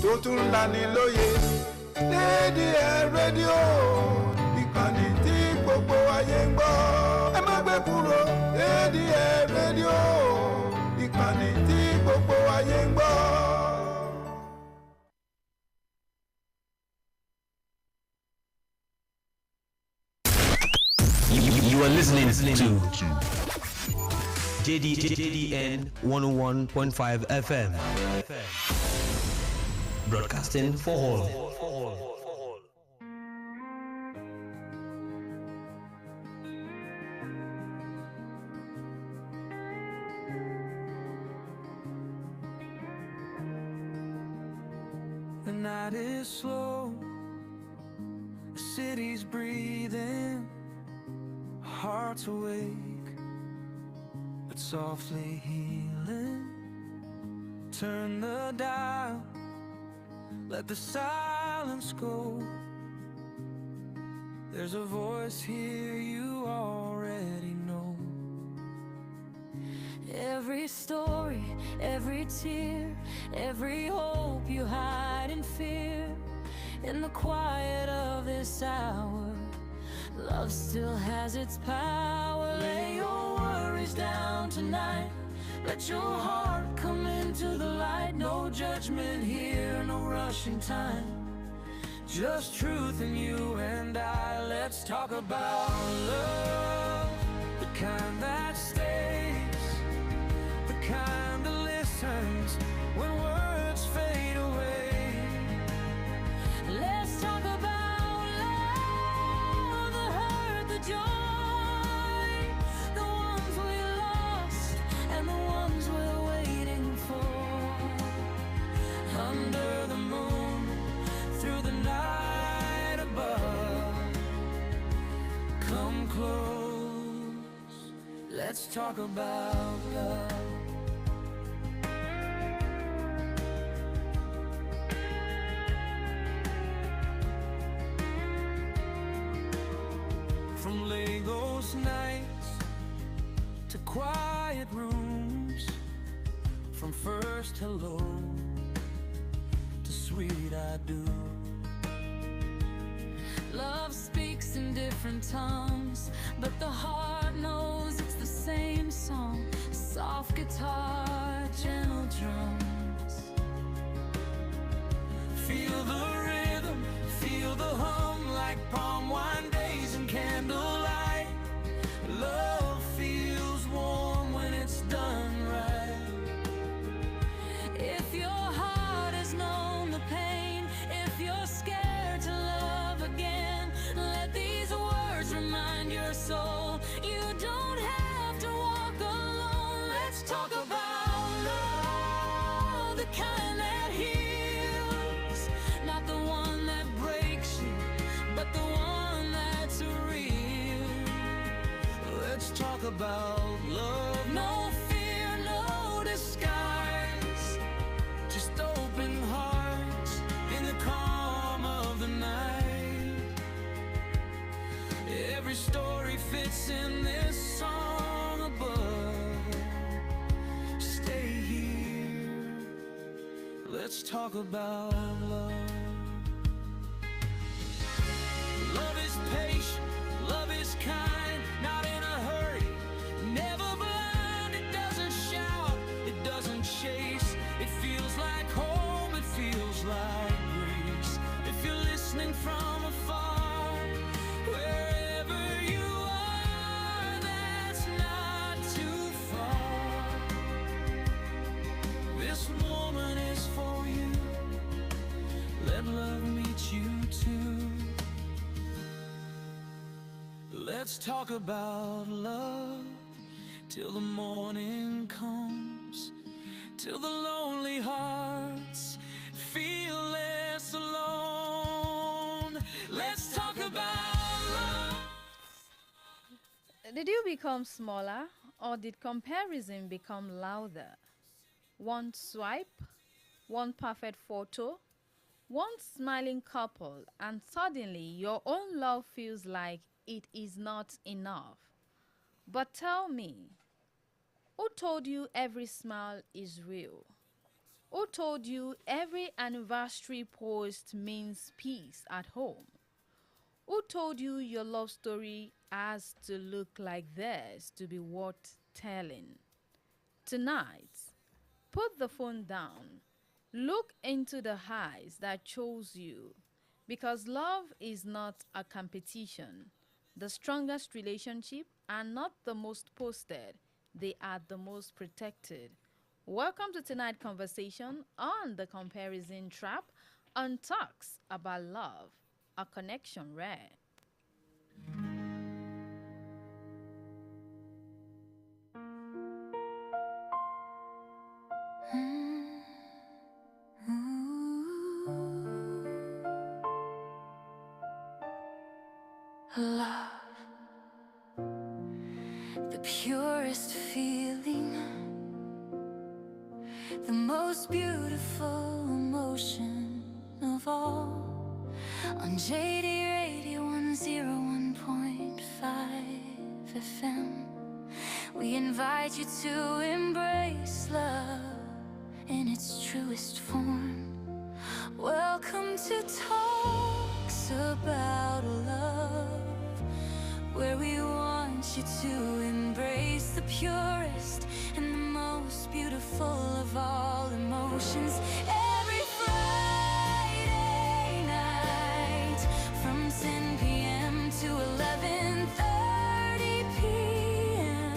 tó tún lani lóye. ADN rédíò ìkànnì tí gbogbo ayé ń gbọ́. Ẹ má gbé kúrò, ADN rédíò ìkànnì tí gbogbo ayé ń gbọ́. You are listening to JDN 101.5 FM. Broadcasting for all. The night is slow, the city's breathing, hearts awake, but softly healing. Turn the dial, let the silence go. There's a voice here you already know. Every story, every tear, every hope you hide in fear. In the quiet of this hour, love still has its power. Lay your worries down tonight. Let your heart come into the light. No judgment here, no rushing time. Just truth in you and I. Let's talk about love, the kind that stays, the kind that listens when words fade away. Let's talk about love, the hurt, the joy, the ones we lost and the ones we're waiting for. Under the moon, through the night above, come close, let's talk about love. From Lagos nights to quiet rooms, from first hello to sweet I do. Love speaks in different tongues, but the heart knows it's the same song. Soft guitar, gentle drums. Feel the rhythm, feel the hum, like palm wine days and candlelight. Love feels warm when it's done right. If your heart has known the pain, if you're scared to love again, let these words remind your soul you don't have to walk alone. Let's talk about love, the kind that heals, not the one that breaks you, but the one that's real. Let's talk about love. No fear, no disguise, Just open hearts in the calm of the night. Every story fits in this song above. Stay here. Let's talk about love. Love is patient, love is kind, not in a hurry, never blind. It doesn't shout, it doesn't chase. It feels like home, it feels like grace. If you're listening from afar, wherever you are, that's not too far. This woman is for you. Let love meet you too. Let's talk about love till the morning comes, till the lonely hearts feel less alone. Let's talk about love. Did you become smaller, or did comparison become louder? One swipe, one perfect photo, one smiling couple, and suddenly your own love feels like it is not enough. But tell me, who told you every smile is real? Who told you every anniversary post means peace at home? Who told you your love story has to look like this to be worth telling? Tonight, put the phone down. Look into the eyes that chose you. Because love is not a competition. The strongest relationship are not the most posted, they are the most protected. Welcome to tonight's conversation on the comparison trap on Talks About Love, a connection rare. Love, the purest feeling, the most beautiful emotion of all. On JD Radio 101.5 FM, we invite you to embrace love in its truest form. Welcome to Talks About Love, where we want you to embrace the purest and the most beautiful of all emotions. Every Friday night from 10 p.m. to 11:30 p.m.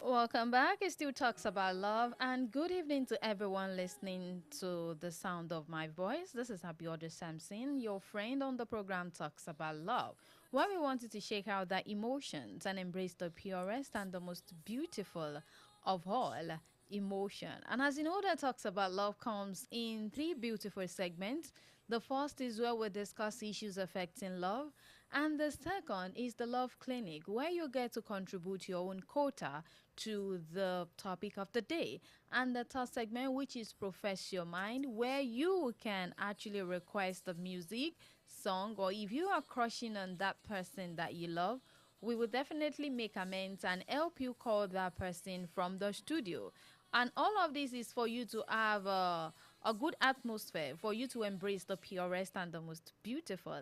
Welcome back. It still Talks About Love, and good evening to everyone listening to the sound of my voice. This is Abiodun Samson, your friend on the program Talks About Love, where we wanted to shake out the emotions and embrace the purest and the most beautiful of all emotion. And as you know, that Talks About Love comes in three beautiful segments. The first is where we discuss issues affecting love, and the second is the Love Clinic, where you get to contribute your own quota to the topic of the day. And the third segment, which is Profess Your Mind, where you can actually request the music, song, or if you are crushing on that person that you love, we will definitely make amends and help you call that person from the studio. And all of this is for you to have a good atmosphere, for you to embrace the purest and the most beautiful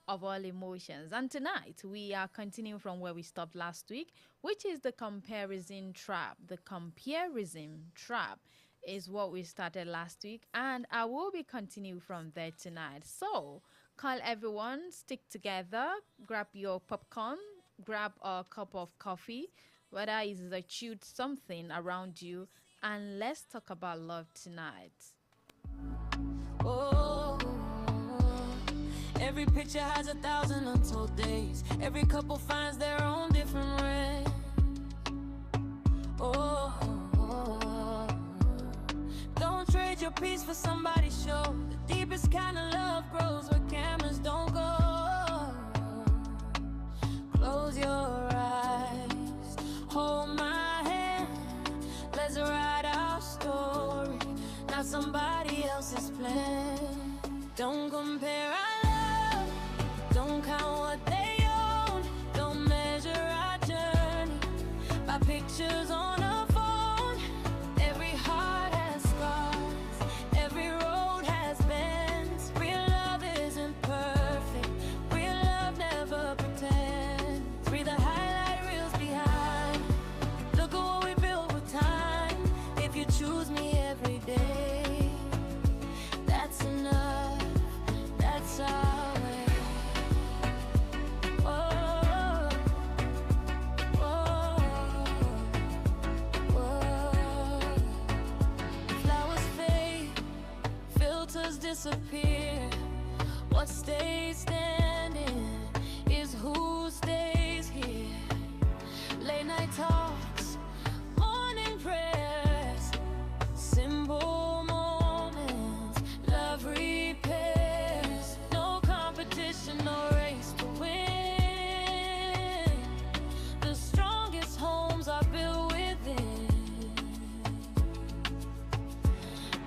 of all emotions. And tonight we are continuing from where we stopped last week, which is the comparison trap. The comparison trap is what we started last week, and I will be continuing from there tonight. So call everyone, stick together, grab your popcorn, grab a cup of coffee, whether it's a chewed something around you, and let's talk about love tonight. Oh, every picture has 1,000 untold days. Every couple finds their own different way. Oh, don't trade your peace for somebody's show. The deepest kind of love grows where cameras don't go. Close your eyes, hold my hand. Let's write our story, not somebody else's plan. Don't compare our love, don't count what they own. Don't measure our journey by pictures on a phone. Every heart has scars, every road has bends. Real love isn't perfect, real love never pretends. Read the highlight reels behind. Look at what we built with time. If you choose me every day, that's enough, that's our way. Whoa, whoa, whoa. Flowers fade, filters disappear. What stays standing is who stays here. Late night talks, morning prayers, simple moments, love repairs. No competition, no race to win. The strongest homes are built within.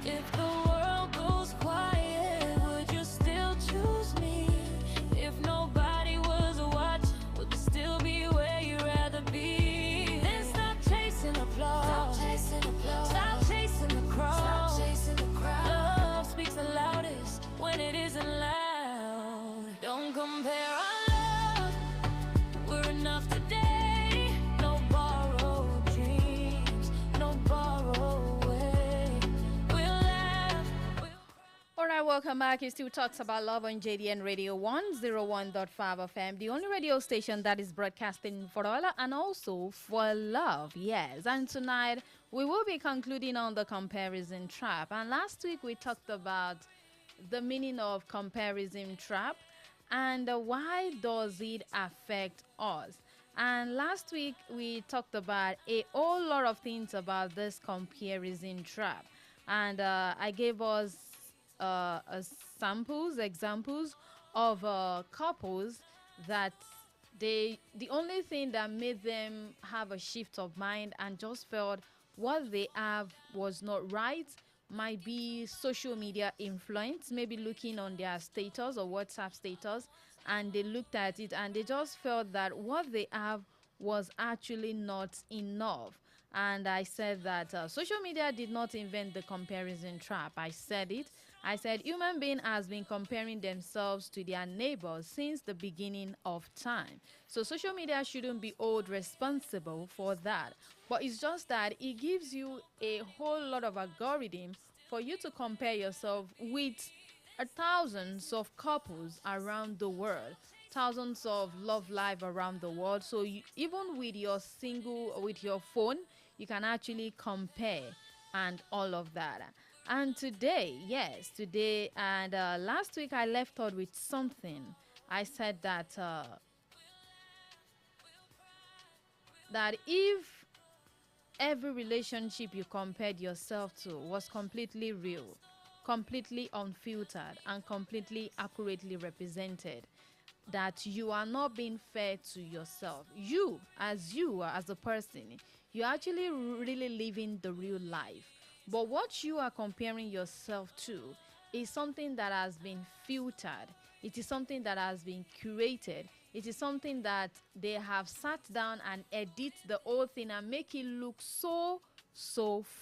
If the world goes quiet, would you still choose me? welcome back. It still talks about love on JDN Radio 101.5 FM, the only radio station that is broadcasting for all and also for love. Yes, and tonight we will be concluding on the comparison trap. And last week we talked about the meaning of comparison trap and why does it affect us. And last week we talked about a whole lot of things about this comparison trap. And I gave us examples of couples that the only thing that made them have a shift of mind and just felt what they have was not right might be social media influence, maybe looking on their status or WhatsApp status, and they looked at it and they just felt that what they have was actually not enough. And I said that social media did not invent the comparison trap. I said it. I said human being has been comparing themselves to their neighbors since the beginning of time. So social media shouldn't be held responsible for that. But it's just that it gives you a whole lot of algorithm for you to compare yourself with thousands of couples around the world, thousands of love life around the world. So even with your phone, you can actually compare and all of that. And today, and last week I left out with something. I said that that if every relationship you compared yourself to was completely real, completely unfiltered, and completely accurately represented, that you are not being fair to yourself. You as a person, you're actually really living the real life. But what you are comparing yourself to is something that has been filtered. It is something that has been curated. It is something that they have sat down and edit the whole thing and make it look so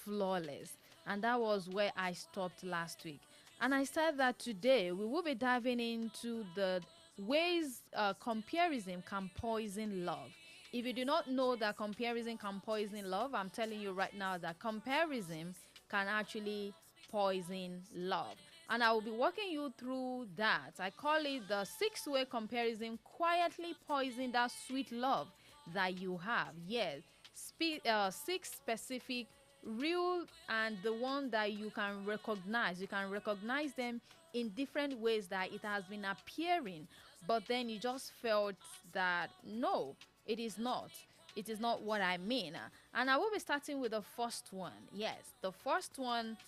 flawless. And that was where I stopped last week. And I said that today we will be diving into the ways comparison can poison love. If you do not know that comparison can poison love, I'm telling you right now that comparison can actually poison love. And I will be walking you through that. I call it the 6-way comparison quietly poison that sweet love that you have. Yes, 6 specific real and the one that you can recognize. You can recognize them in different ways that it has been appearing, but then you just felt that no, it is not. It is not what I mean. And I will be starting with the first one. Yes, the first one,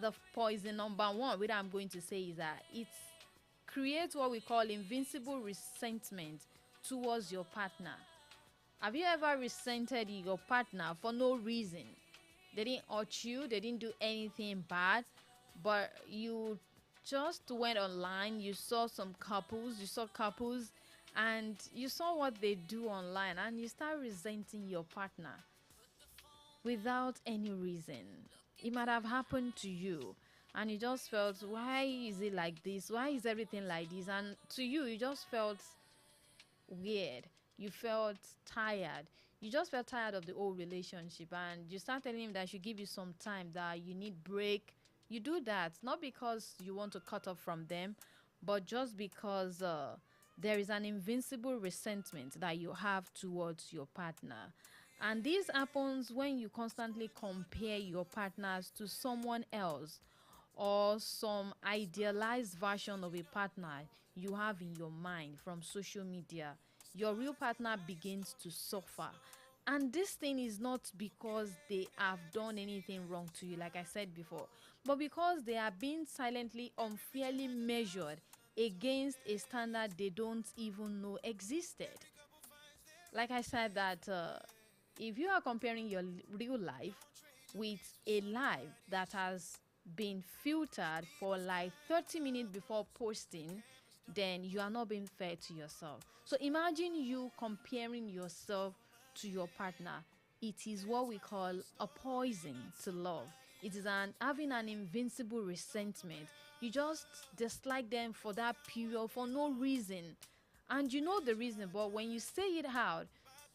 the poison number 1, which I'm going to say is that it creates what we call invincible resentment towards your partner. Have you ever resented your partner for no reason? They didn't hurt you, they didn't do anything bad, but you just went online, you saw couples, and you saw what they do online, and you start resenting your partner without any reason. It might have happened to you, and you just felt, why is it like this? Why is everything like this? And to you, you just felt weird. You felt tired. You just felt tired of the old relationship, and you start telling him that should give you some time, that you need break. You do that not because you want to cut off from them, but just because there is an invincible resentment that you have towards your partner. And this happens when you constantly compare your partners to someone else or some idealized version of a partner you have in your mind from social media. Your real partner begins to suffer. And this thing is not because they have done anything wrong to you, like I said before, but because they are being silently, unfairly measured against a standard they don't even know existed. Like I said that if you are comparing your real life with a life that has been filtered for like 30 minutes before posting, then you are not being fair to yourself. So imagine you comparing yourself to your partner. It is what we call a poison to love. It is having an invincible resentment. You just dislike them for that period for no reason. And you know the reason, but when you say it out,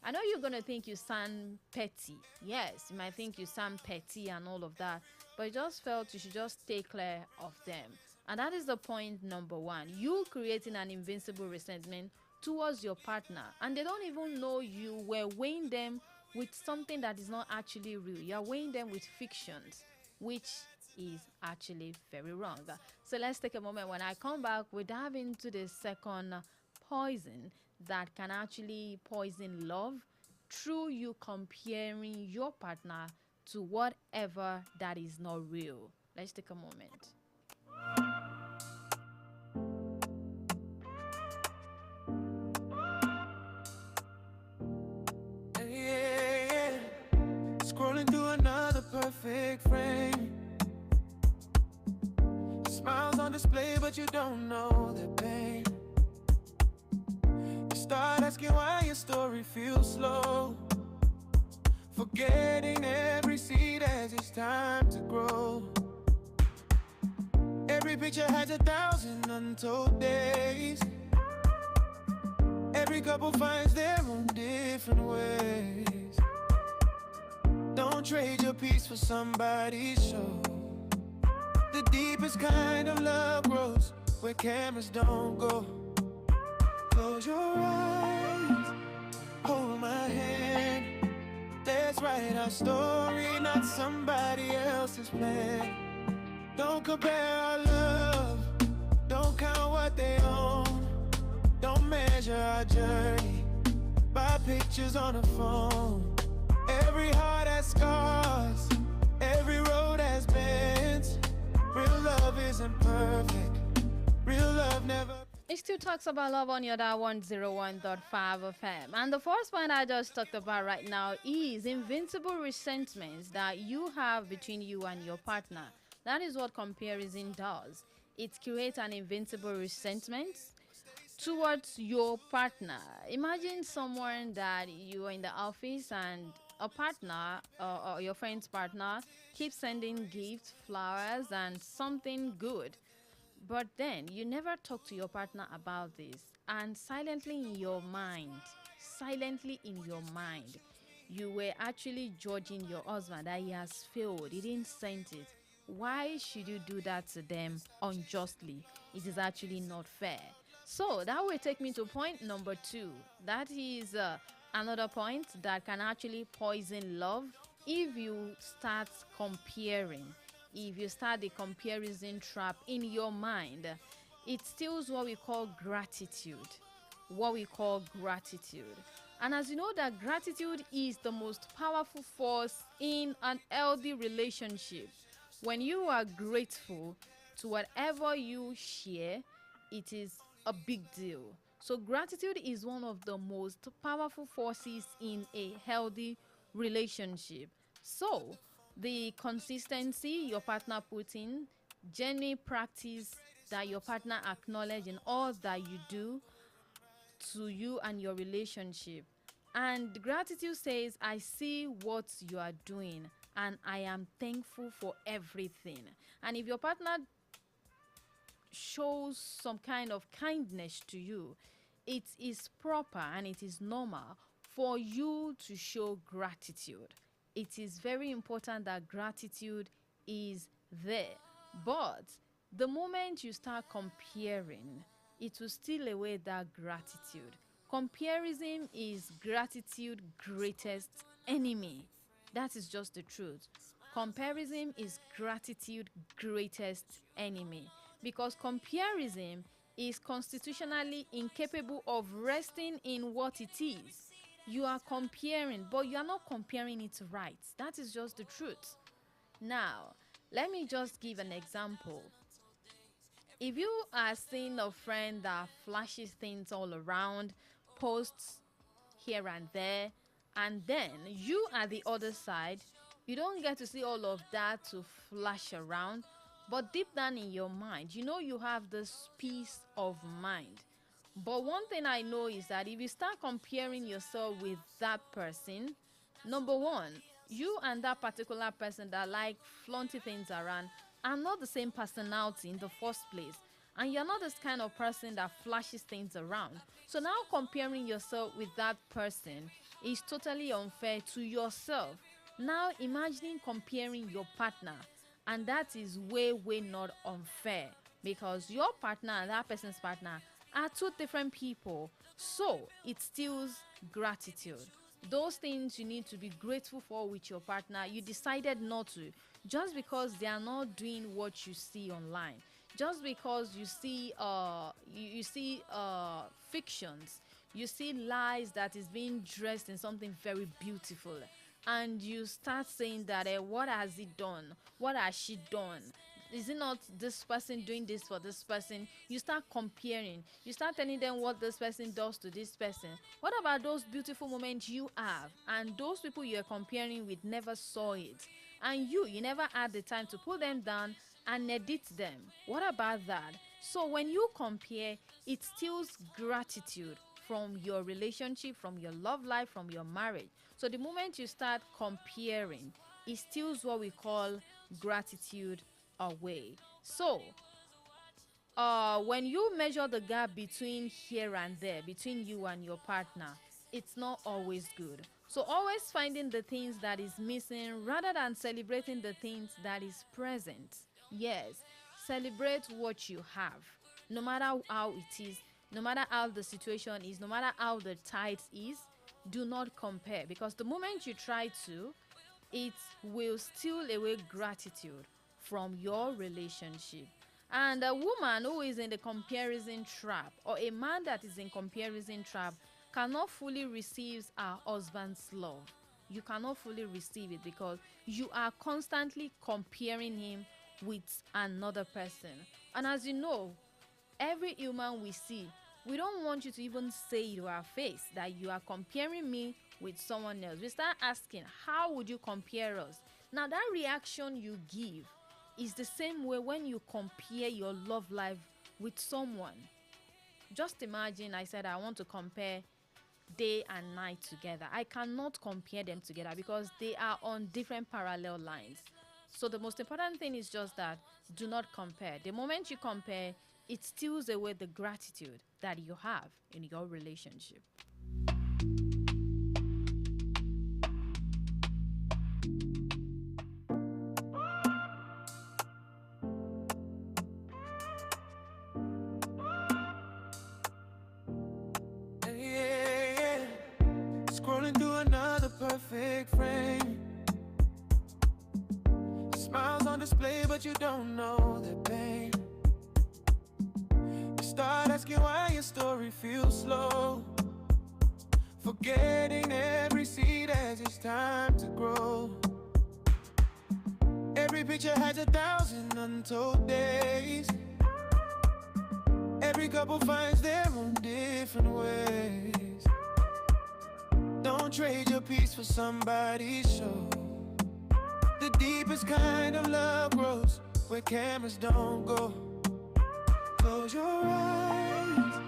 I know you're going to think you sound petty. Yes, you might think you sound petty and all of that. But I just felt you should just stay clear of them. And that is the point number one. You creating an invincible resentment towards your partner, and they don't even know you were weighing them with something that is not actually real. You're weighing them with fictions, which is actually very wrong. So let's take a moment. When I come back, we dive into the second poison that can actually poison love through you comparing your partner to whatever that is not real. Let's take a moment. Yeah. Scrolling through another perfect frame. Smiles on display, but you don't know the pain. You start asking why your story feels slow, forgetting every seed as it's time to grow. Every picture has 1,000 untold days. Every couple finds their own different ways. Don't trade your peace for somebody's show. The deepest kind of love grows where cameras don't go. Close your eyes, hold my hand. Let's write our story, not somebody else's plan. Don't compare our love, don't count what they own. Don't measure our journey by pictures on a phone. Every heart has scars, every road has bends. Real love isn't perfect, real love never. It still talks about love on your dial 101.5 FM. And the first point I just talked about right now is invincible resentments that you have between you and your partner. That is what comparison does. It creates an invincible resentment towards your partner. Imagine someone that you are in the office and a partner or your friend's partner keeps sending gifts, flowers, and something good. But then you never talk to your partner about this, and silently in your mind, you were actually judging your husband that he has failed, he didn't send it. Why should you do that to them unjustly? It is actually not fair. So that will take me to point number 2. That is another point that can actually poison love if you start comparing. If you start the comparison trap in your mind, it steals what we call gratitude. And as you know that gratitude is the most powerful force in an healthy relationship. When you are grateful to whatever you share, it is a big deal. So gratitude is one of the most powerful forces in a healthy relationship. So the consistency your partner puts in, genuine practice that your partner acknowledges in all that you do to you and your relationship. And gratitude says, I see what you are doing and I am thankful for everything. And if your partner shows some kind of kindness to you, it is proper and it is normal for you to show gratitude. It is very important that gratitude is there. But the moment you start comparing, it will steal away that gratitude. Comparison is gratitude's greatest enemy. That is just the truth. Comparison is gratitude's greatest enemy, because comparison is constitutionally incapable of resting in what it is. You are comparing, but you are not comparing it right. That is just the truth. Now, let me just give an example. If you are seeing a friend that flashes things all around, posts here and there, and then you at the other side, you don't get to see all of that to flash around, but deep down in your mind, you know you have this peace of mind. But one thing I know is that if you start comparing yourself with that person, number one, you and that particular person that like flaunting things around are not the same personality in the first place. And you're not this kind of person that flashes things around. So now comparing yourself with that person is totally unfair to yourself. Now imagining comparing your partner, and that is way, way not unfair. because your partner and that person's partner are two different people. So it steals gratitude. Those things you need to be grateful for with your partner, you decided not to, just because they are not doing what you see online, just because you see you see fictions, you see lies that is being dressed in something very beautiful, and you start saying that what has he done, what has she done, is it not this person doing this for this person? You start comparing, you start telling them what this person does to this person. What about those beautiful moments you have and those people you're comparing with never saw it, and you never had the time to put them down and edit them? What about that? So when you compare, it steals gratitude from your relationship, from your love life, from your marriage. So the moment you start comparing, it steals what we call gratitude away. So when you measure the gap between here and there, between you and your partner, it's not always good. So always finding the things that is missing rather than celebrating the things that is present. Yes, celebrate what you have, no matter how it is, no matter how the situation is, no matter how the tide is. Do not compare, because the moment you try to, it will steal away gratitude from your relationship. And a woman who is in the comparison trap, or a man that is in comparison trap, cannot fully receive her husband's love. You cannot fully receive it because you are constantly comparing him with another person. And as you know, every human we see, we don't want you to even say to our face that you are comparing me with someone else. We start asking, how would you compare us? Now that reaction you give is the same way when you compare your love life with someone. Just imagine I said I want to compare day and night together. I cannot compare them together because they are on different parallel lines. So the most important thing is just that do not compare. The moment you compare, it steals away the gratitude that you have in your relationship. Yeah. Scrolling through another perfect frame. Smiles on display, but you don't know the pain. You start asking why your story feels slow, forgetting every seed as it's time to grow. Every picture has 1,000 untold days. Every couple finds their own different ways. Don't trade your peace for somebody's show. The deepest kind of love grows where cameras don't go. Close your eyes,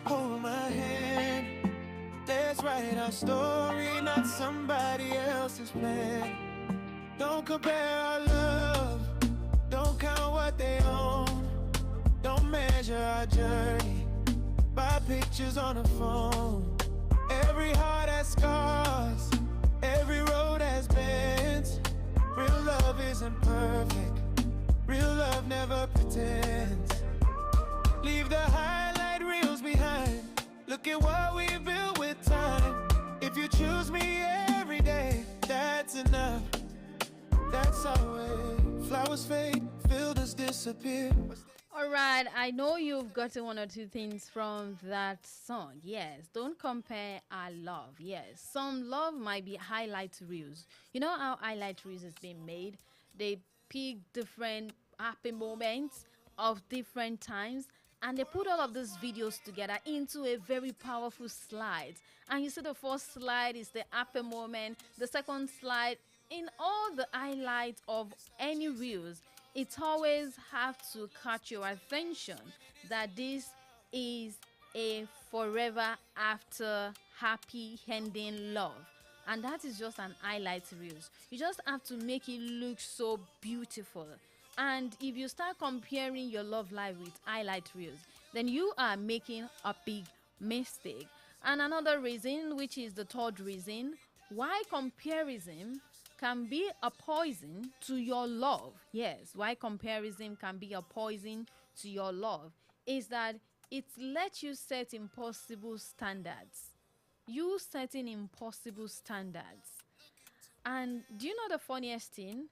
hold my hand. Let's write our story, not somebody else's plan. Don't compare our love, don't count what they own. Don't measure our journey by pictures on a phone. Every heart has scars, every road has bends. Real love isn't perfect, real love never pretends. Leave the highlight reels behind, look at what we've built with time. If you choose me every day, that's enough. That's our way. Flowers fade, filters disappear. All right, I know you've gotten one or two things from that song. Yes, don't compare our love. Yes, some love might be highlight reels. You know how highlight reels is being made? They pick different happy moments of different times, and they put all of these videos together into a very powerful slide. And you see the first slide is the happy moment, the second slide, in all the highlights of any reels, it always have to catch your attention that this is a forever after happy ending love. And that is just an highlight reels. You just have to make it look so beautiful. And if you start comparing your love life with highlight reels, then you are making a big mistake. And another reason, which is the third reason, why comparison can be a poison to your love. Yes, why comparison can be a poison to your love is that it lets you set impossible standards. You setting impossible standards. And do you know the funniest thing?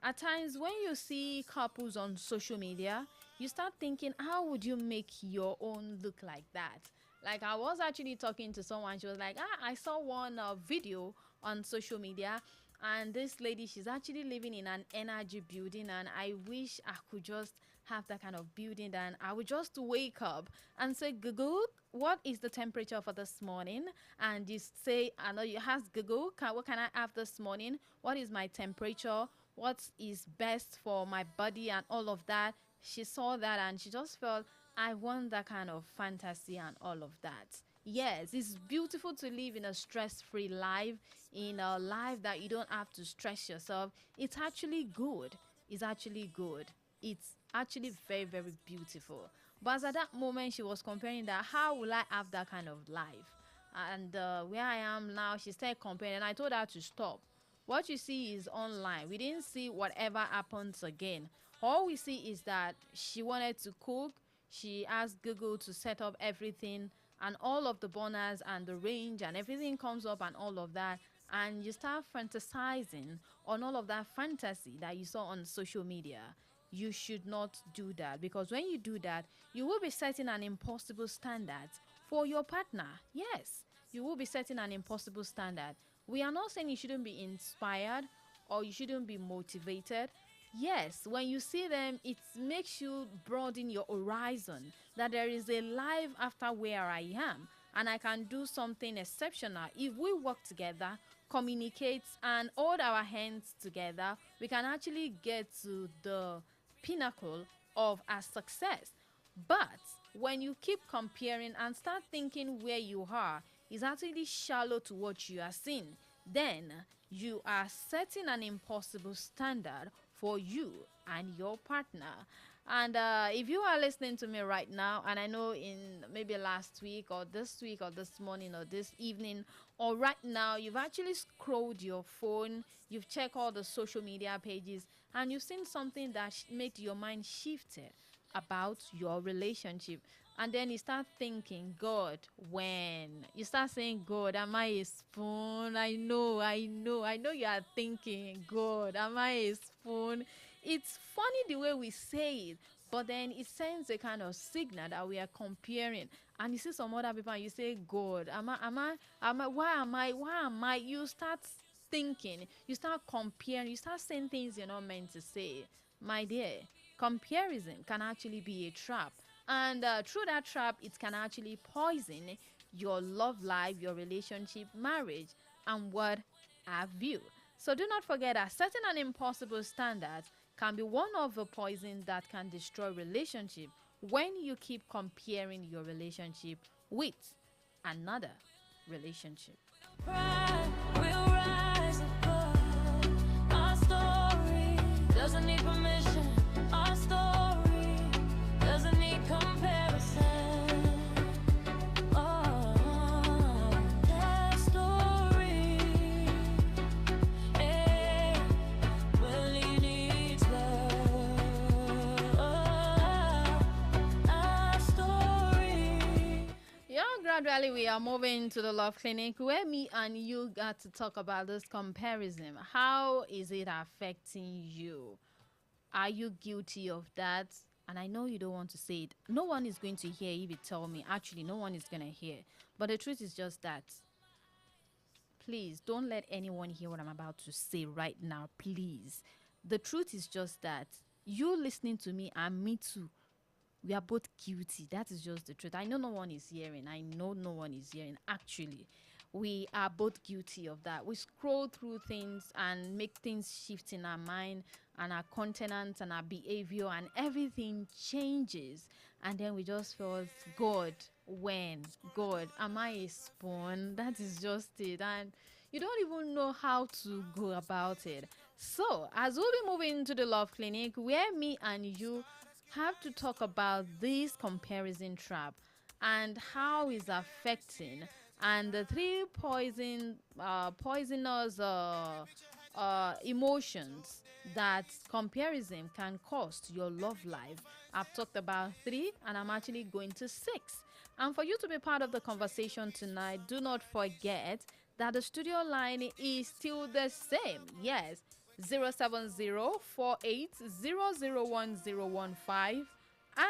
At times, when you see couples on social media, you start thinking, how would you make your own look like that? Like, I was actually talking to someone. She was like, I saw one video on social media, and this lady, she's actually living in an energy building, and I wish I could just have that kind of building. And I would just wake up and say, Google, what is the temperature for this morning? And you say, I know you ask Google, what can I have this morning? What is my temperature? What is best for my body and all of that? She saw that and she just felt, I want that kind of fantasy and all of that. Yes, it's beautiful to live in a stress-free life, in a life that you don't have to stress yourself. It's actually good. It's actually good. It's actually very, very beautiful. But as at that moment, she was comparing that, how will I have that kind of life? And where I am now, she started comparing, and I told her to stop. What you see is online. We didn't see whatever happens again. All we see is that she wanted to cook. She asked Google to set up everything, and all of the burners and the range and everything comes up and all of that. And you start fantasizing on all of that fantasy that you saw on social media. You should not do that, because when you do that, you will be setting an impossible standard for your partner. Yes, you will be setting an impossible standard. We are not saying you shouldn't be inspired or you shouldn't be motivated. Yes, when you see them, it makes you broaden your horizon, that there is a life after where I am, and I can do something exceptional. If we work together, communicate, and hold our hands together, we can actually get to the pinnacle of our success. But when you keep comparing and start thinking where you are is actually shallow to what you are seeing, then you are setting an impossible standard for you and your partner. And if you are listening to me right now, and I know in maybe last week or this morning or this evening or right now, you've actually scrolled your phone, you've checked all the social media pages, and you've seen something that made your mind shifted about your relationship. And then you start thinking, God, when you start saying, God, am I a spoon? I know you are thinking, God, am I a spoon? It's funny the way we say it, but then it sends a kind of signal that we are comparing. And you see some other people and you say, God, why am I? You start thinking, you start comparing, you start saying things you're not meant to say. My dear, comparison can actually be a trap. And through that trap, it can actually poison your love life, your relationship, marriage, and what have you. So do not forget that setting an impossible standard can be one of the poison that can destroy relationship when you keep comparing your relationship with another relationship. Pride will rise above. Our story doesn't need permission. Our story doesn't need comparison. Oh, that story, really needs love. Our story. Yeah, gradually we are moving to the Love Clinic, where me and you got to talk about this comparison. How is it affecting you? Are you guilty of that? And I know you don't want to say it. No one is going to hear if you tell me. Actually, no one is going to hear. But the truth is just that. Please don't let anyone hear what I'm about to say right now. Please. The truth is just that you listening to me and me too, we are both guilty. That is just the truth. I know no one is hearing. I know no one is hearing. Actually, we are both guilty of that. We scroll through things and make things shift in our mind and our countenance and our behavior, and everything changes. And then we just feel, God, when? God, am I a spoon? That is just it. And you don't even know how to go about it. So, as we'll be moving to the Love Clinic, where me and you have to talk about this comparison trap and how it's affecting, and the three poisonous emotions that comparison can cause to your love life. I've talked about 3 and I'm actually going to 6. And for you to be part of the conversation tonight, do not forget that the studio line is still the same. Yes, 070-48-001-015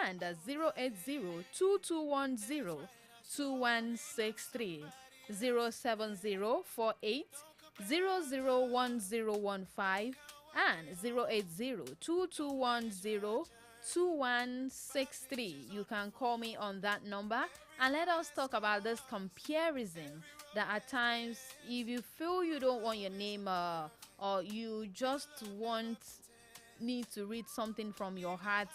and 080-2210-2163. 070-48-001-015 and 080-2210-2163. You can call me on that number and let us talk about this comparison that at times, if you feel you don't want your name or you just need to read something from your heart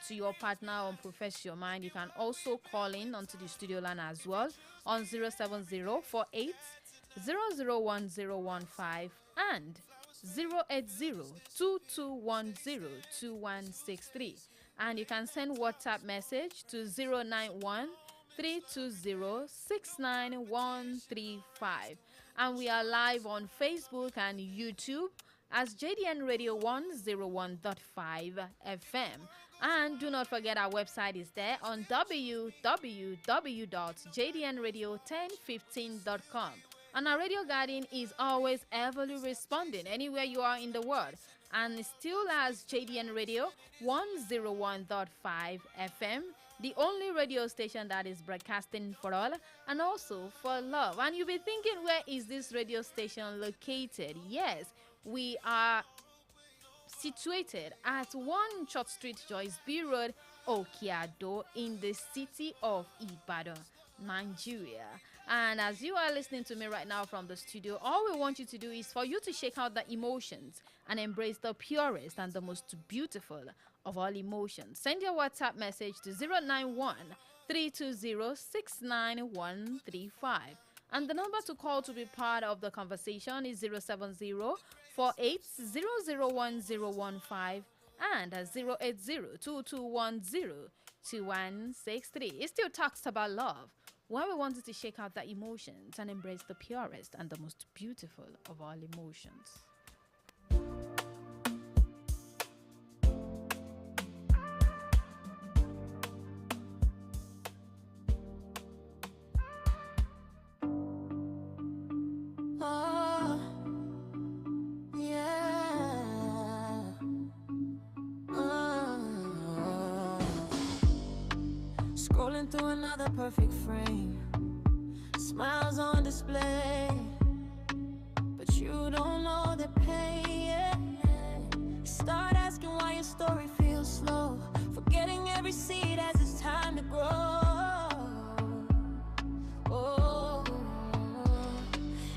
to your partner or profess your mind, you can also call in onto the studio line as well on 070-48-001-015 and 080-2210-2163. And you can send WhatsApp message to 091-320-69135. And we are live on Facebook and YouTube as JDN Radio 101.5 FM. And do not forget our website is there on www.jdnradio1015.com. And our radio garden is always heavily responding anywhere you are in the world. And still as JDN Radio 101.5 FM, the only radio station that is broadcasting for all and also for love. And you'll be thinking, where is this radio station located? Yes, we are situated at 1 Church Street, Joyce B Road, Okeado, in the city of Ibadan, Nigeria. And as you are listening to me right now from the studio, all we want you to do is for you to shake out the emotions and embrace the purest and the most beautiful of all emotions. Send your WhatsApp message to 091-320-69135. And the number to call to be part of the conversation is 070-48-001-015 and 080-2210-2163. It still talks about love, where we wanted to shake out the emotions and embrace the purest and the most beautiful of all emotions. Oh, yeah. Scrolling through another perfect frame, smiles on display, but you don't know the pain. Start asking why your story feels slow, forgetting every seed as it's time to grow. Oh,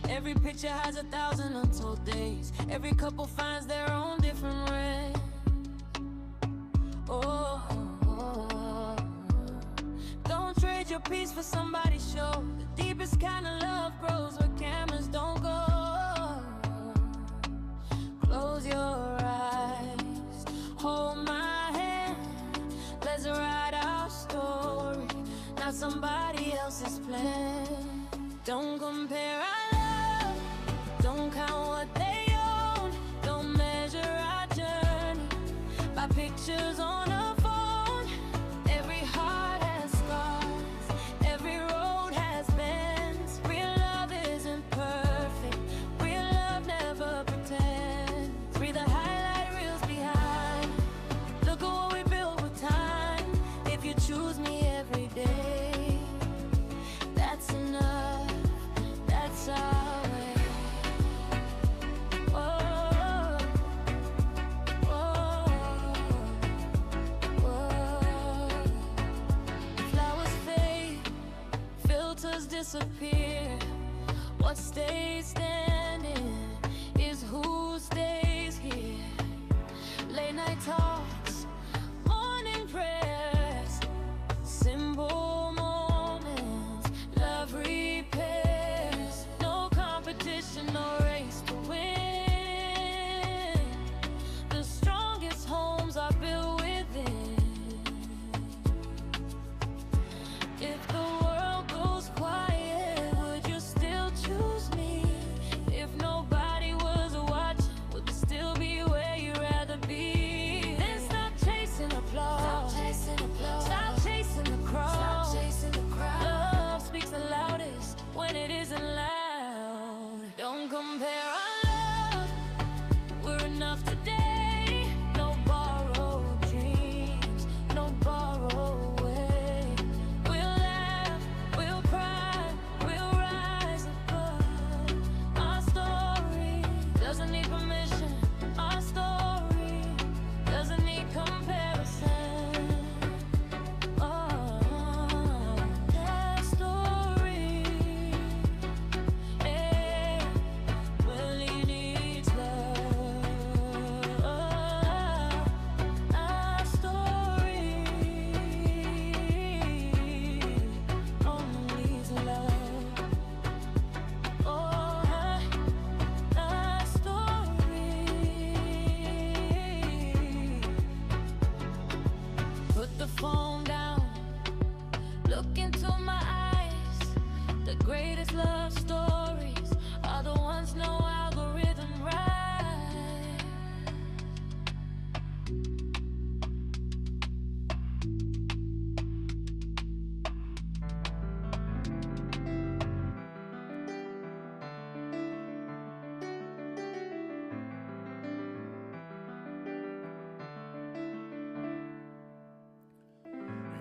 every picture has 1,000 untold days. Every couple finds their own different way. Oh, don't trade your peace for somebody's show. The deepest kind of love grows where cameras don't go. Close your eyes, hold my hand. Let's write our story, not somebody else's plan. Don't compare our love, don't count what they own. Don't measure our journey by pictures on a phone. Every heart has scars, every road has bends. Real love isn't perfect, real love never pretends. Read the highlight reels behind, look at what we built with time. If you choose me every day, that's enough, that's our way. Whoa, whoa, whoa. Flowers fade, filters disappear. What stays standing is who stays here. Late night talks, morning prayers, simple moments, love repairs. No competition, no race to win. The strongest homes are built within. If the world goes quiet, would you still choose me?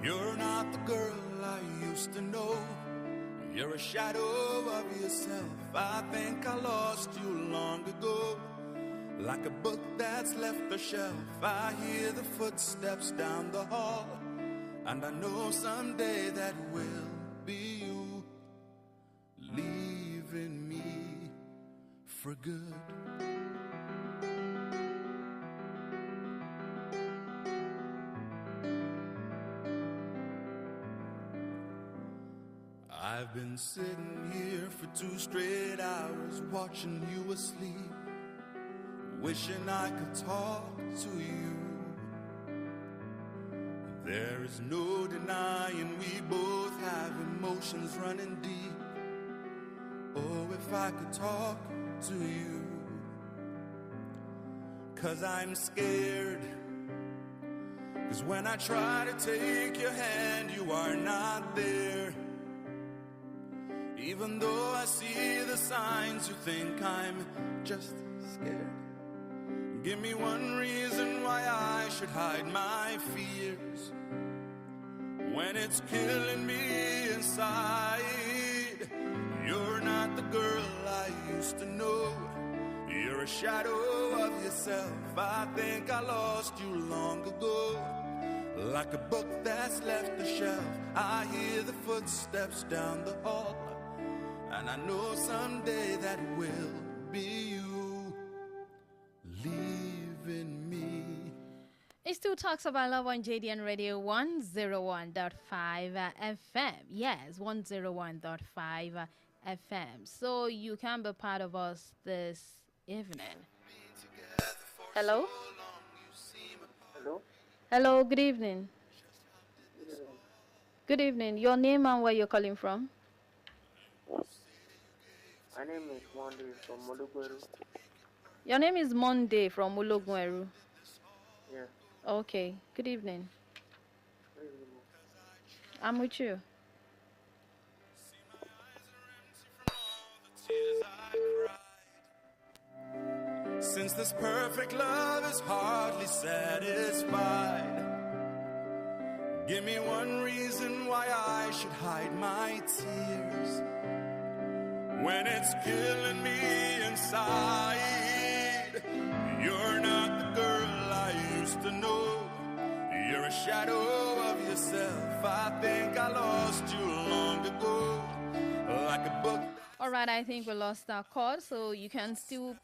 You're not the girl I used to know. You're a shadow of yourself. I think I lost you long ago. Like a book that's left the shelf, I hear the footsteps down the hall, and I know someday that will be you, leaving me for good. I've been sitting here for 2 straight hours, watching you asleep, wishing I could talk to you. There is no denying we both have emotions running deep. Oh, if I could talk to you. 'Cause I'm scared. 'Cause when I try to take your hand, you are not there. Even though I see the signs, you think I'm just scared. Give me one reason why I should hide my fears when it's killing me inside. You're not the girl I used to know. You're a shadow of yourself. I think I lost you long ago. Like a book that's left the shelf, I hear the footsteps down the hall, and I know someday that will be you, leaving me. It still talks about love on JDN Radio 101.5 FM. Yes, 101.5 FM. So you can be part of us this evening. Hello? Hello? Hello, good evening. Good evening. Your name and where you're calling from? My name is Monday from Molugweru. Your name is Monday from Ulogweru. Yeah. Okay, good evening. Good evening. I'm with you. Since this perfect love is hardly satisfied, give me one reason why I should hide my tears when it's killing me inside. You're not the girl I used to know. You're a shadow of yourself. I think I lost you long ago. Like a book. All right, I think we lost our call, so you can still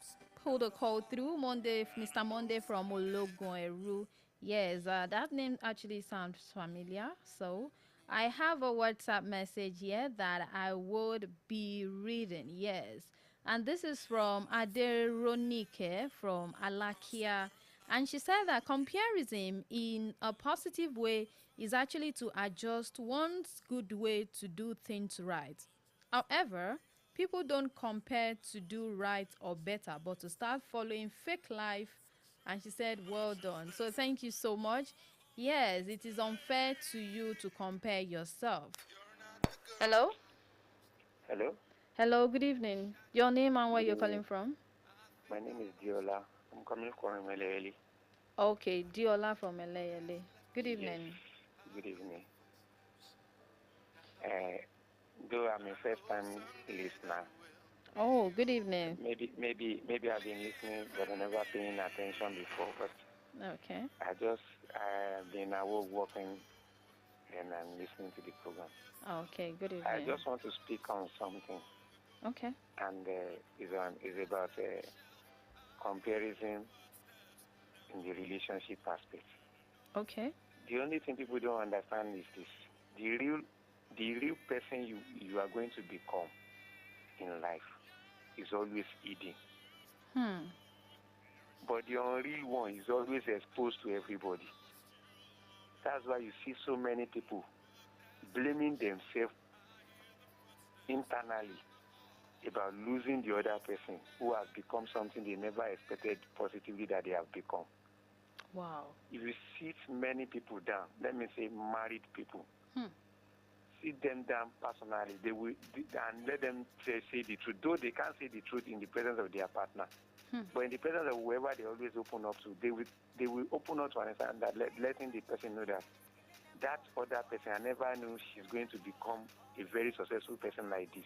pull the call through. Monday, Mr. Monday from Ologweru. Yes, that name actually sounds familiar. So I have a WhatsApp message here that I would be reading. Yes, and this is from Aderonike from Alakia. And she said that comparison in a positive way is actually to adjust one's good way to do things right. However, people don't compare to do right or better, but to start following fake life. And she said, well done. So thank you so much. Yes, it is unfair to you to compare yourself. Hello? Hello? Hello, good evening. Your name and where you're calling from? My name is Diola. I'm coming from Elele. Okay, Diola from Elele. Good evening. Yes. Good evening. Though I'm a first-time listener, Oh, good evening. maybe I've been listening, but I never paying attention before. But Okay. I've been at work working, and I'm listening to the program. Okay, good evening. I just want to speak on something, Okay. and is about comparison in the relationship aspect. Okay. The only thing people don't understand is this: the real person you are going to become in life is always hidden. But the unreal one is always exposed to everybody. That's why you see so many people blaming themselves internally about losing the other person who has become something they never expected positively that they have become. Wow. If you sit many people down, let me say married people, sit them down personally, they will, and let them say the truth. Though they can't say the truth in the presence of their partner, but in the presence of whoever they always open up to, they will open up to understand that, letting the person know that that other person, I never knew she's going to become a very successful person like this.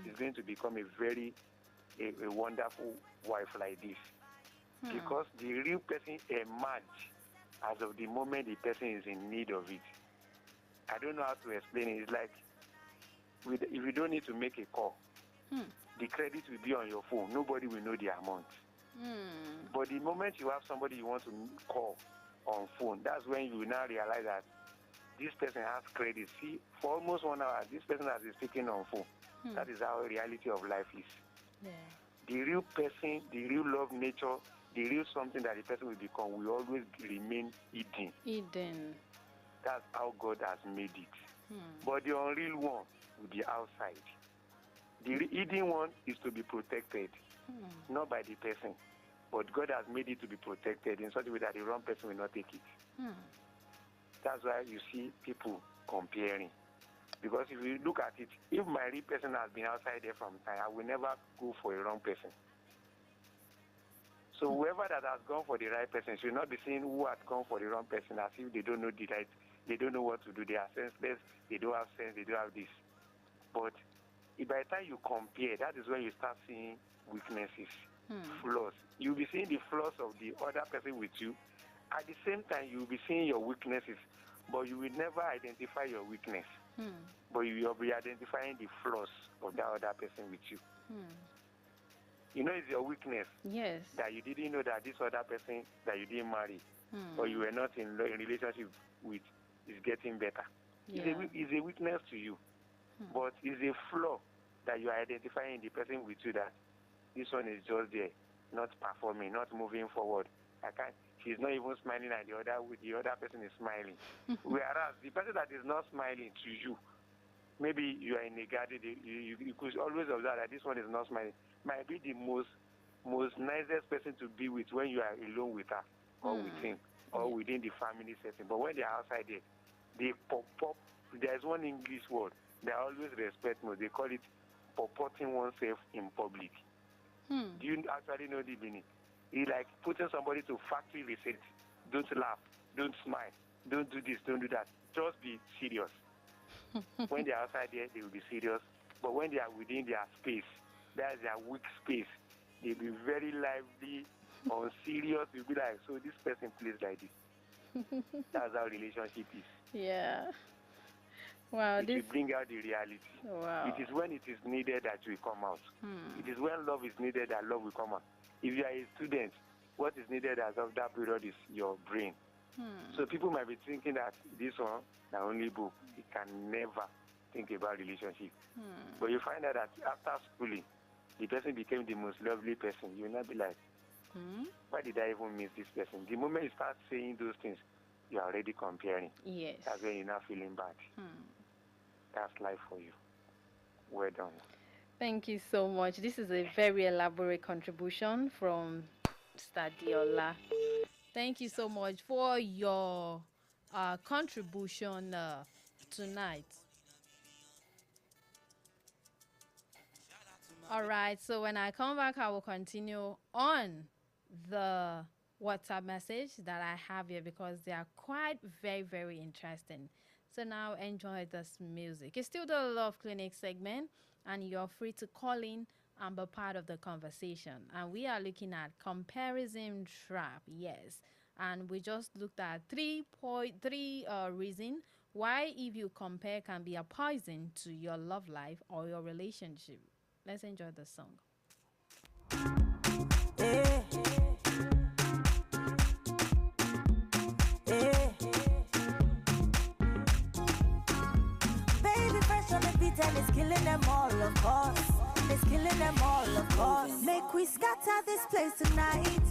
She's going to become a very a wonderful wife like this. Because the real person emerges as of the moment the person is in need of it. I don't know how to explain it. It's like if you don't need to make a call, the credit will be on your phone. Nobody will know the amount. But the moment you have somebody you want to call on phone, that's when you will now realize that this person has credit. See, for almost 1 hour, this person has been speaking on phone. That is how reality of life is. Yeah. The real person, the real love nature, the real something that the person will become will always remain hidden. Eden. That's how God has made it. But the unreal one will be outside. The hidden one is to be protected, not by the person. But God has made it to be protected in such a way that the wrong person will not take it. That's why you see people comparing. Because if you look at it, if my real person has been outside there from time, I will never go for a wrong person. So whoever that has gone for the right person should not be seeing who has gone for the wrong person as if they don't know the right, they don't know what to do, they are senseless, they don't have sense, they don't have this. But if by the time you compare, that is when you start seeing weaknesses, flaws. You'll be seeing the flaws of the other person with you. At the same time, you'll be seeing your weaknesses, but you will never identify your weakness. But you will be identifying the flaws of that other person with you. You know it's your weakness. Yes. That you didn't know that this other person that you didn't marry or you were not in relationship with is getting better. Yeah. It's a weakness to you. But it's a flaw that you are identifying in the person with you that this one is just there, not performing, not moving forward. She's not even smiling and the other person is smiling. Whereas the person that is not smiling to you, maybe you are in a garden, you could always observe that this one is not smiling. Might be the most nicest person to be with when you are alone with her or with him or within the family setting. But when they are outside there, they pop up. There's one English word they always respect most. They call it purporting oneself in public. Do you actually know the meaning? It's like putting somebody to factory reset. Don't laugh. Don't smile. Don't do this. Don't do that. Just be serious. When they are outside there, they will be serious. But when they are within their space, that's their weak space, they'll be very lively, unserious. You'll be like, so this person plays like this. That's how relationship is. Yeah. Wow. It will bring out the reality. Wow. It is when it is needed that it will come out. It is when love is needed that love will come out. If you are a student, what is needed as of that period is your brain. So people might be thinking that this one, the only book, it can never think about relationship. But you find out that after schooling, the person became the most lovely person. You will not be like, why did I even miss this person? The moment you start saying those things, you are already comparing. Yes. That's when you're not feeling bad. That's life for you. Well done. Thank you so much. This is a very elaborate contribution from Stadiola. Thank you so much for your contribution tonight. All right, so when I come back, I will continue on the WhatsApp message that I have here because they are quite very, very interesting. So now enjoy this music. It's still the Love Clinic segment, and you're free to call in and be part of the conversation. And we are looking at comparison trap, yes. And we just looked at 3.3 reasons why if you compare can be a poison to your love life or your relationship. Let's enjoy the song. Baby, fresh on the beat and it's killing them all, of course. It's killing them all, of course. Make we scatter this place tonight.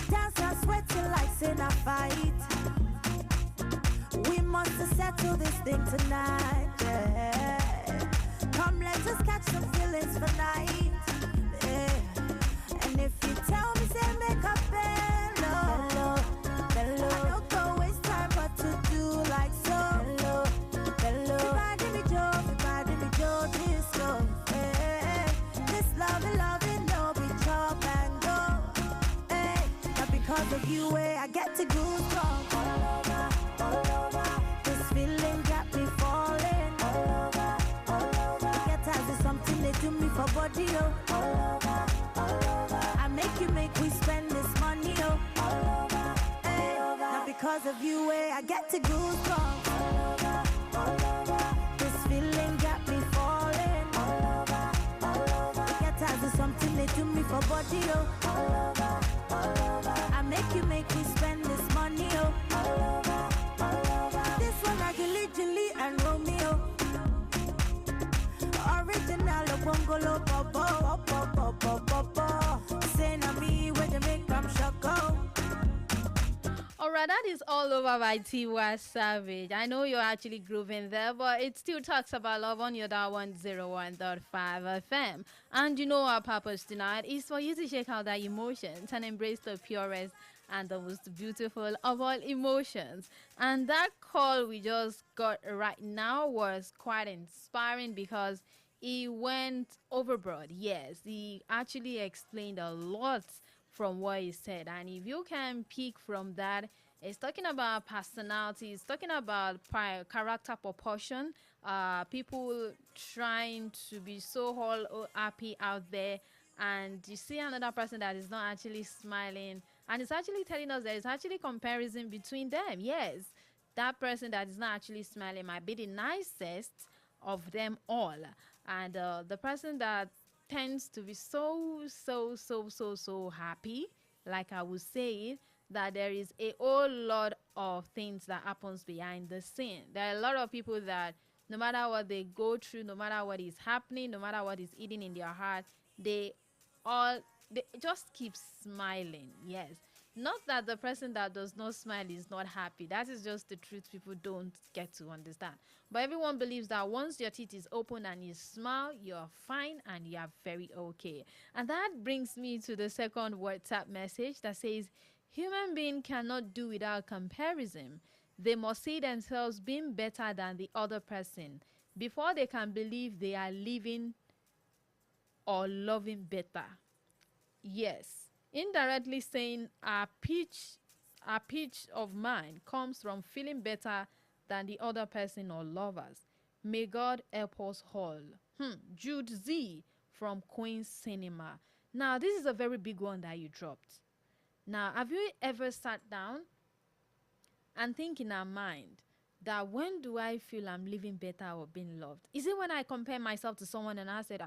Dance and sweating like in a fight. We must settle this thing tonight, yeah. Come, let us catch some feelings for night, yeah. And if you tell me, say make a bello, bello. I don't go waste time, but to do like so, bello, bello. Everybody me Joe, this love, yeah. This loving, no be chop and go, hey. Not because of you, I get to goosebumps all over. This feeling got me falling. Get as is something they do me for body, oh. I make we spend this money, oh. Hey, now because of you, I get to goosebumps. This feeling got me falling. Get as is something they do me for body, oh. I make we spend this money, oh. This one I Julie and Romeo. Original Bongolo Popo. Say na me where they make them shoko. Alright, that is All Over by Tiwa Savage. I know you're actually grooving there, but it still talks about love on your dial 101.5 FM. And you know our purpose tonight is for you to check out that emotions and embrace the purest and the most beautiful of all emotions. And that call we just got right now was quite inspiring because he went overboard. Yes, he actually explained a lot from what he said. And if you can pick from that, it's talking about personality, it's talking about character proportion, people trying to be so all happy out there, and you see another person that is not actually smiling, and it's actually telling us there is actually comparison between them. Yes, that person that is not actually smiling might be the nicest of them all, and the person that tends to be so happy, like I would say, that there is a whole lot of things that happens behind the scene. There are a lot of people that no matter what they go through, no matter what is happening, no matter what is eating in their heart, they just keep smiling. Yes, not that the person that does not smile is not happy. That is just the truth people don't get to understand. But everyone believes that once your teeth is open and you smile, you're fine and you are very okay. And that brings me to the second WhatsApp message that says, human being cannot do without comparison. They must see themselves being better than the other person before they can believe they are living or loving better. Yes, indirectly saying our peace of mind comes from feeling better than the other person or lovers. May God help us all. Jude Z from Queen's Cinema. Now, this is a very big one that you dropped. Now, have you ever sat down and think in our mind that when do I feel I'm living better or being loved? Is it when I compare myself to someone and I said,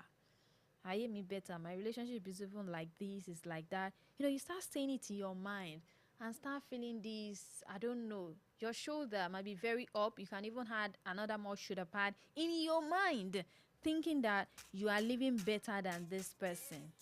I hate me better, my relationship is even like this, it's like that. You start saying it in your mind and start feeling this, I don't know, your shoulder might be very up. You can even add another more shoulder pad in your mind, thinking that you are living better than this person.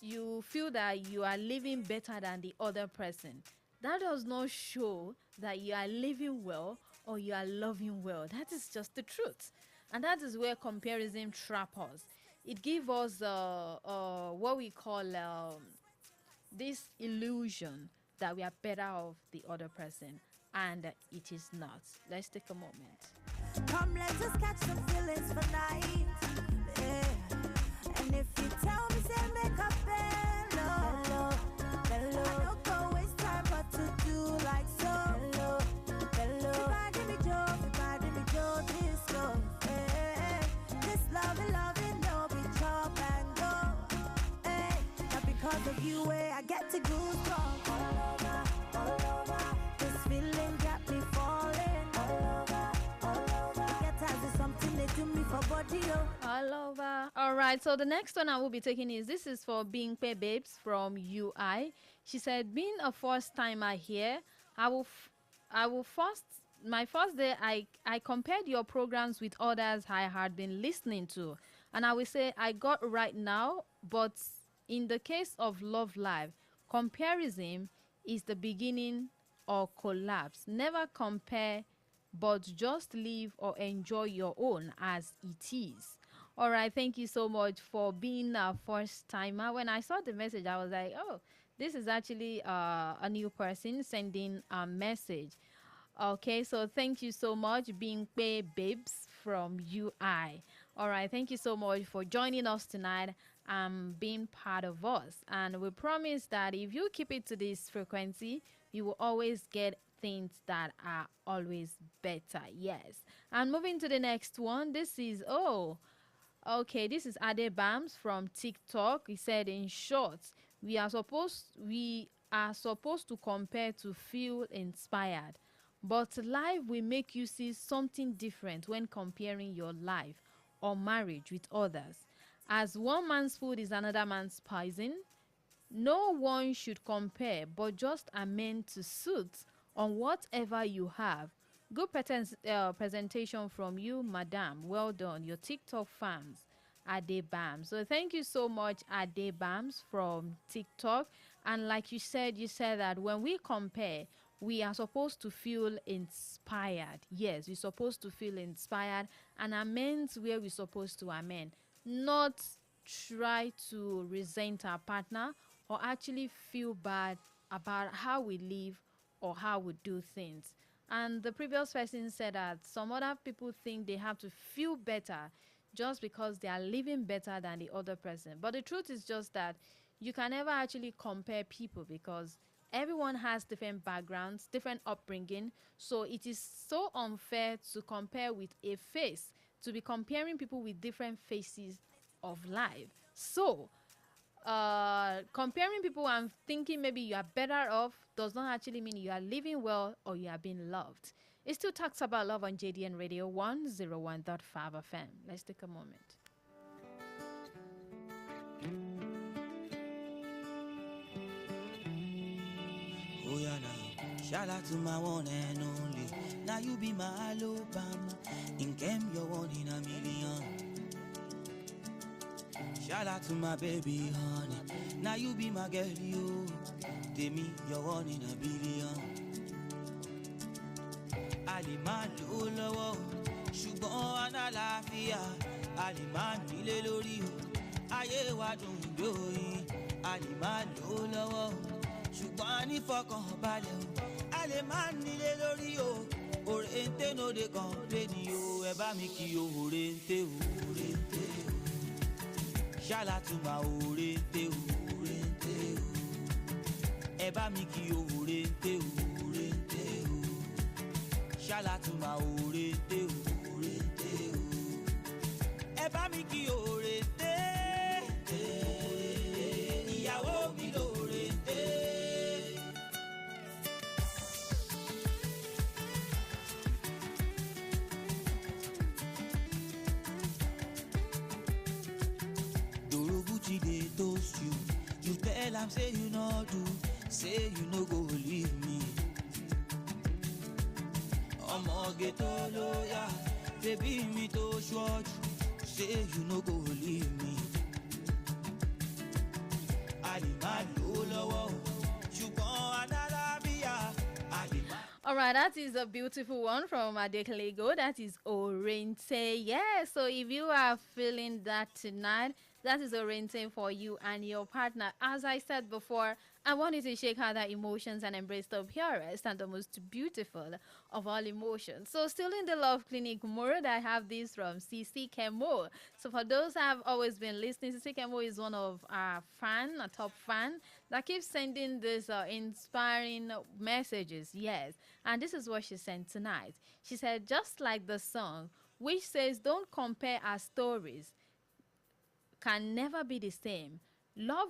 You feel that you are living better than the other person. That does not show that you are living well or you are loving well. That is just the truth. And that is where comparison traps us. It gives us what we call this illusion that we are better off the other person. And it is not. Let's take a moment. Come, let us catch some feelings for night. Yeah. And if you tell me, say make up hello. I don't go waste time but to do like so. Hello. Everybody me Joe, this go. Hey. This loving, no be chop and go. Hey. Now because of you, I get to goosebumps. All over. This feeling got me falling. Get as is something they do me for body, oh. All over. All right, so the next one I will be taking this is for Being Pay Babes from UI. She said, being a first timer here, my first day I compared your programs with others I had been listening to, and I will say I got right now, but in the case of Love Live, comparison is the beginning or collapse. Never compare, but just live or enjoy your own as it is. All right, thank you so much for being a first timer. When I saw the message, I was like, oh, this is actually a new person sending a message. Okay, so thank you so much, Being Pay Babes from UI. All right, thank you so much for joining us tonight. being part of us. And we promise that if you keep it to this frequency, you will always get things that are always better. Yes. And moving to the next one, this is okay, this is Ade Bams from TikTok. He said, in short, we are supposed to compare to feel inspired. But life will make you see something different when comparing your life or marriage with others. As one man's food is another man's poison, no one should compare, but just amend to suit on whatever you have. Good presentation from you, madam. Well done. Your TikTok fans, Adebam. So thank you so much, Adebams from TikTok. And like you said that when we compare, we are supposed to feel inspired. Yes, we're supposed to feel inspired and amend where we're supposed to amend. Not try to resent our partner or actually feel bad about how we live or how we do things. And the previous person said that some other people think they have to feel better just because they are living better than the other person. But the truth is just that you can never actually compare people because everyone has different backgrounds, different upbringing. So it is so unfair to compare with a face, to be comparing people with different faces of life. So comparing people and thinking maybe you are better off does not actually mean you are living well or you are being loved. It still talks about love on JDN Radio 101.5 FM. Let's take a moment. Oh yeah now, shout out to my one and only. Now you be my Alabama, in game you're one in a million. Shout out to my baby honey, now you be my girl you. To me you're one in a billion. Aliman lo lowo, ṣùgbọ́n àlàáfíà. Aliman nílé lórí o, ayé wa dùn lóyìn. Aliman lo lowo, ṣùgbọ́n nífọ̀kànbalẹ̀ o. Aliman nílé lórí o, òrèǹté no dey complain o. Ẹ bá mi kí o òrèǹté o, òrèǹté o. Shout out to my òrèǹté o, òrèǹté o. Ẹ bá mi kí o òrèǹté o, òrèǹté o. Shout out to my òrèǹté o, òrèǹté o. Ẹ bá mi kí o òrèǹté. Ìyàwó mi lòrèǹté. Dorobuchi dey toast you. You tell am say you no do, say you no go leave me. Ọmọge tó lóyà, baby mi tó ṣọ́ọ̀jù, say you no go leave me. Àlìmá ló lọ́wọ́ o, ṣùgbọ́n adálábíà. All right, that is a beautiful one from Adeklego. That is Orente. Yeah, so if you are feeling that tonight, that is Orente for you and your partner. As I said before, I want you to shake out the emotions and embrace the purest and the most beautiful of all emotions. So still in the Love Clinic mode, I have this from CC Kemo. So for those who have always been listening, CC Kemo is one of our a top fan, that keeps sending this inspiring messages. Yes, and this is what she sent tonight. She said, just like the song, which says, don't compare our stories, can never be the same. Love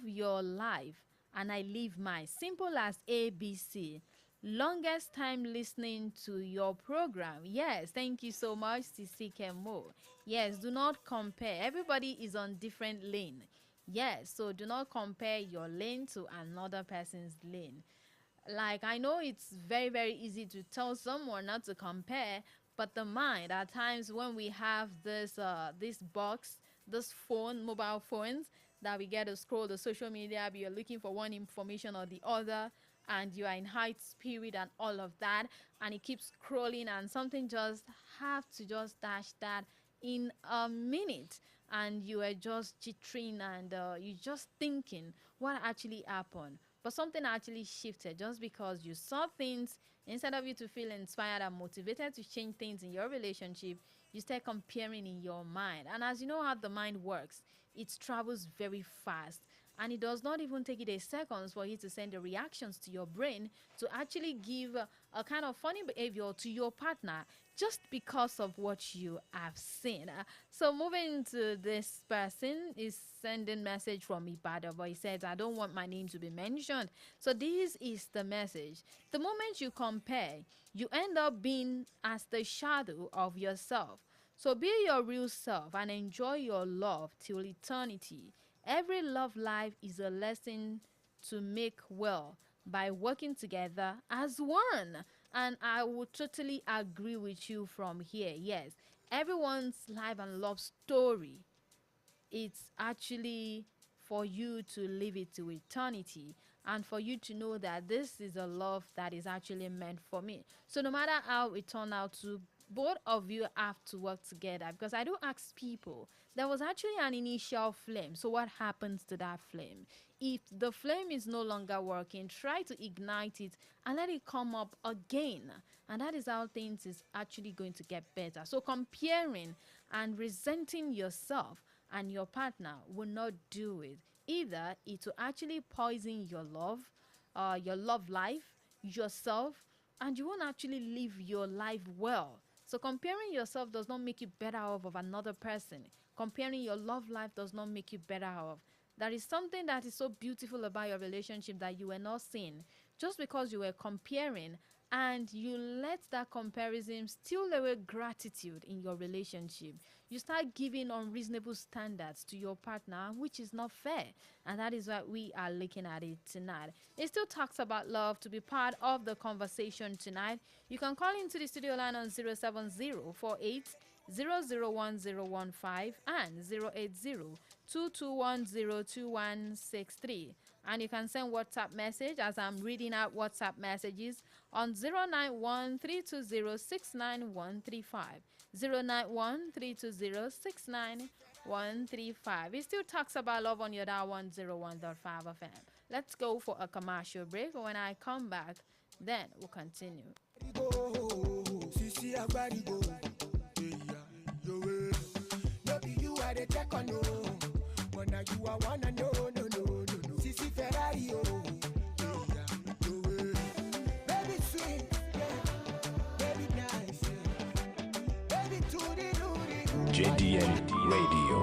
your life and I live mine. Simple as ABC. Longest time listening to your program. Yes, thank you so much, Sisi Kemo. Yes, do not compare. Everybody is on different lane. Yes, so do not compare your lane to another person's lane. Like, I know it's very, very easy to tell someone not to compare, but the mind, at times when we have this box, this phone, mobile phones, that we get to scroll the social media, you're looking for one information or the other, and you are in high spirit and all of that, and it keeps scrolling, and something just have to just dash that in a minute, and you are just jittering and you're just thinking what actually happened. But something actually shifted just because you saw things. Instead of you to feel inspired and motivated to change things in your relationship, you start comparing in your mind. And as you know how the mind works, it travels very fast. And it does not even take it a second for you to send the reactions to your brain to actually give a kind of funny behavior to your partner just because of what you have seen. So moving to this person is sending message from Ibadan, but he says, I don't want my name to be mentioned. So this is the message. The moment you compare, you end up being as the shadow of yourself. So be your real self and enjoy your love till eternity. Every love life is a lesson to make well by working together as one. And I would totally agree with you from here. Yes, everyone's life and love story, it's actually for you to live it to eternity and for you to know that this is a love that is actually meant for me. So no matter how it turned out to, both of you have to work together, because I do ask people, there was actually an initial flame. So what happens to that flame? If the flame is no longer working, try to ignite it and let it come up again. And that is how things is actually going to get better. So comparing and resenting yourself and your partner will not do it. Either it will actually poison your love life, yourself, and you won't actually live your life well. So comparing yourself does not make you better off of another person. Comparing your love life does not make you better off. There is something that is so beautiful about your relationship that you were not seeing. Just because you were comparing and you let that comparison steal away gratitude in your relationship, you start giving unreasonable standards to your partner, which is not fair. And that is why we are looking at it tonight. It still talks about love. To be part of the conversation tonight, you can call into the studio line on 07048001015 and 08022102163. And you can send WhatsApp message as I'm reading out WhatsApp messages on 09132069135. 09132069135. It still talks about love on your dial 101.5 FM. Let's go for a commercial break. When I come back, then we'll continue. JDN Radio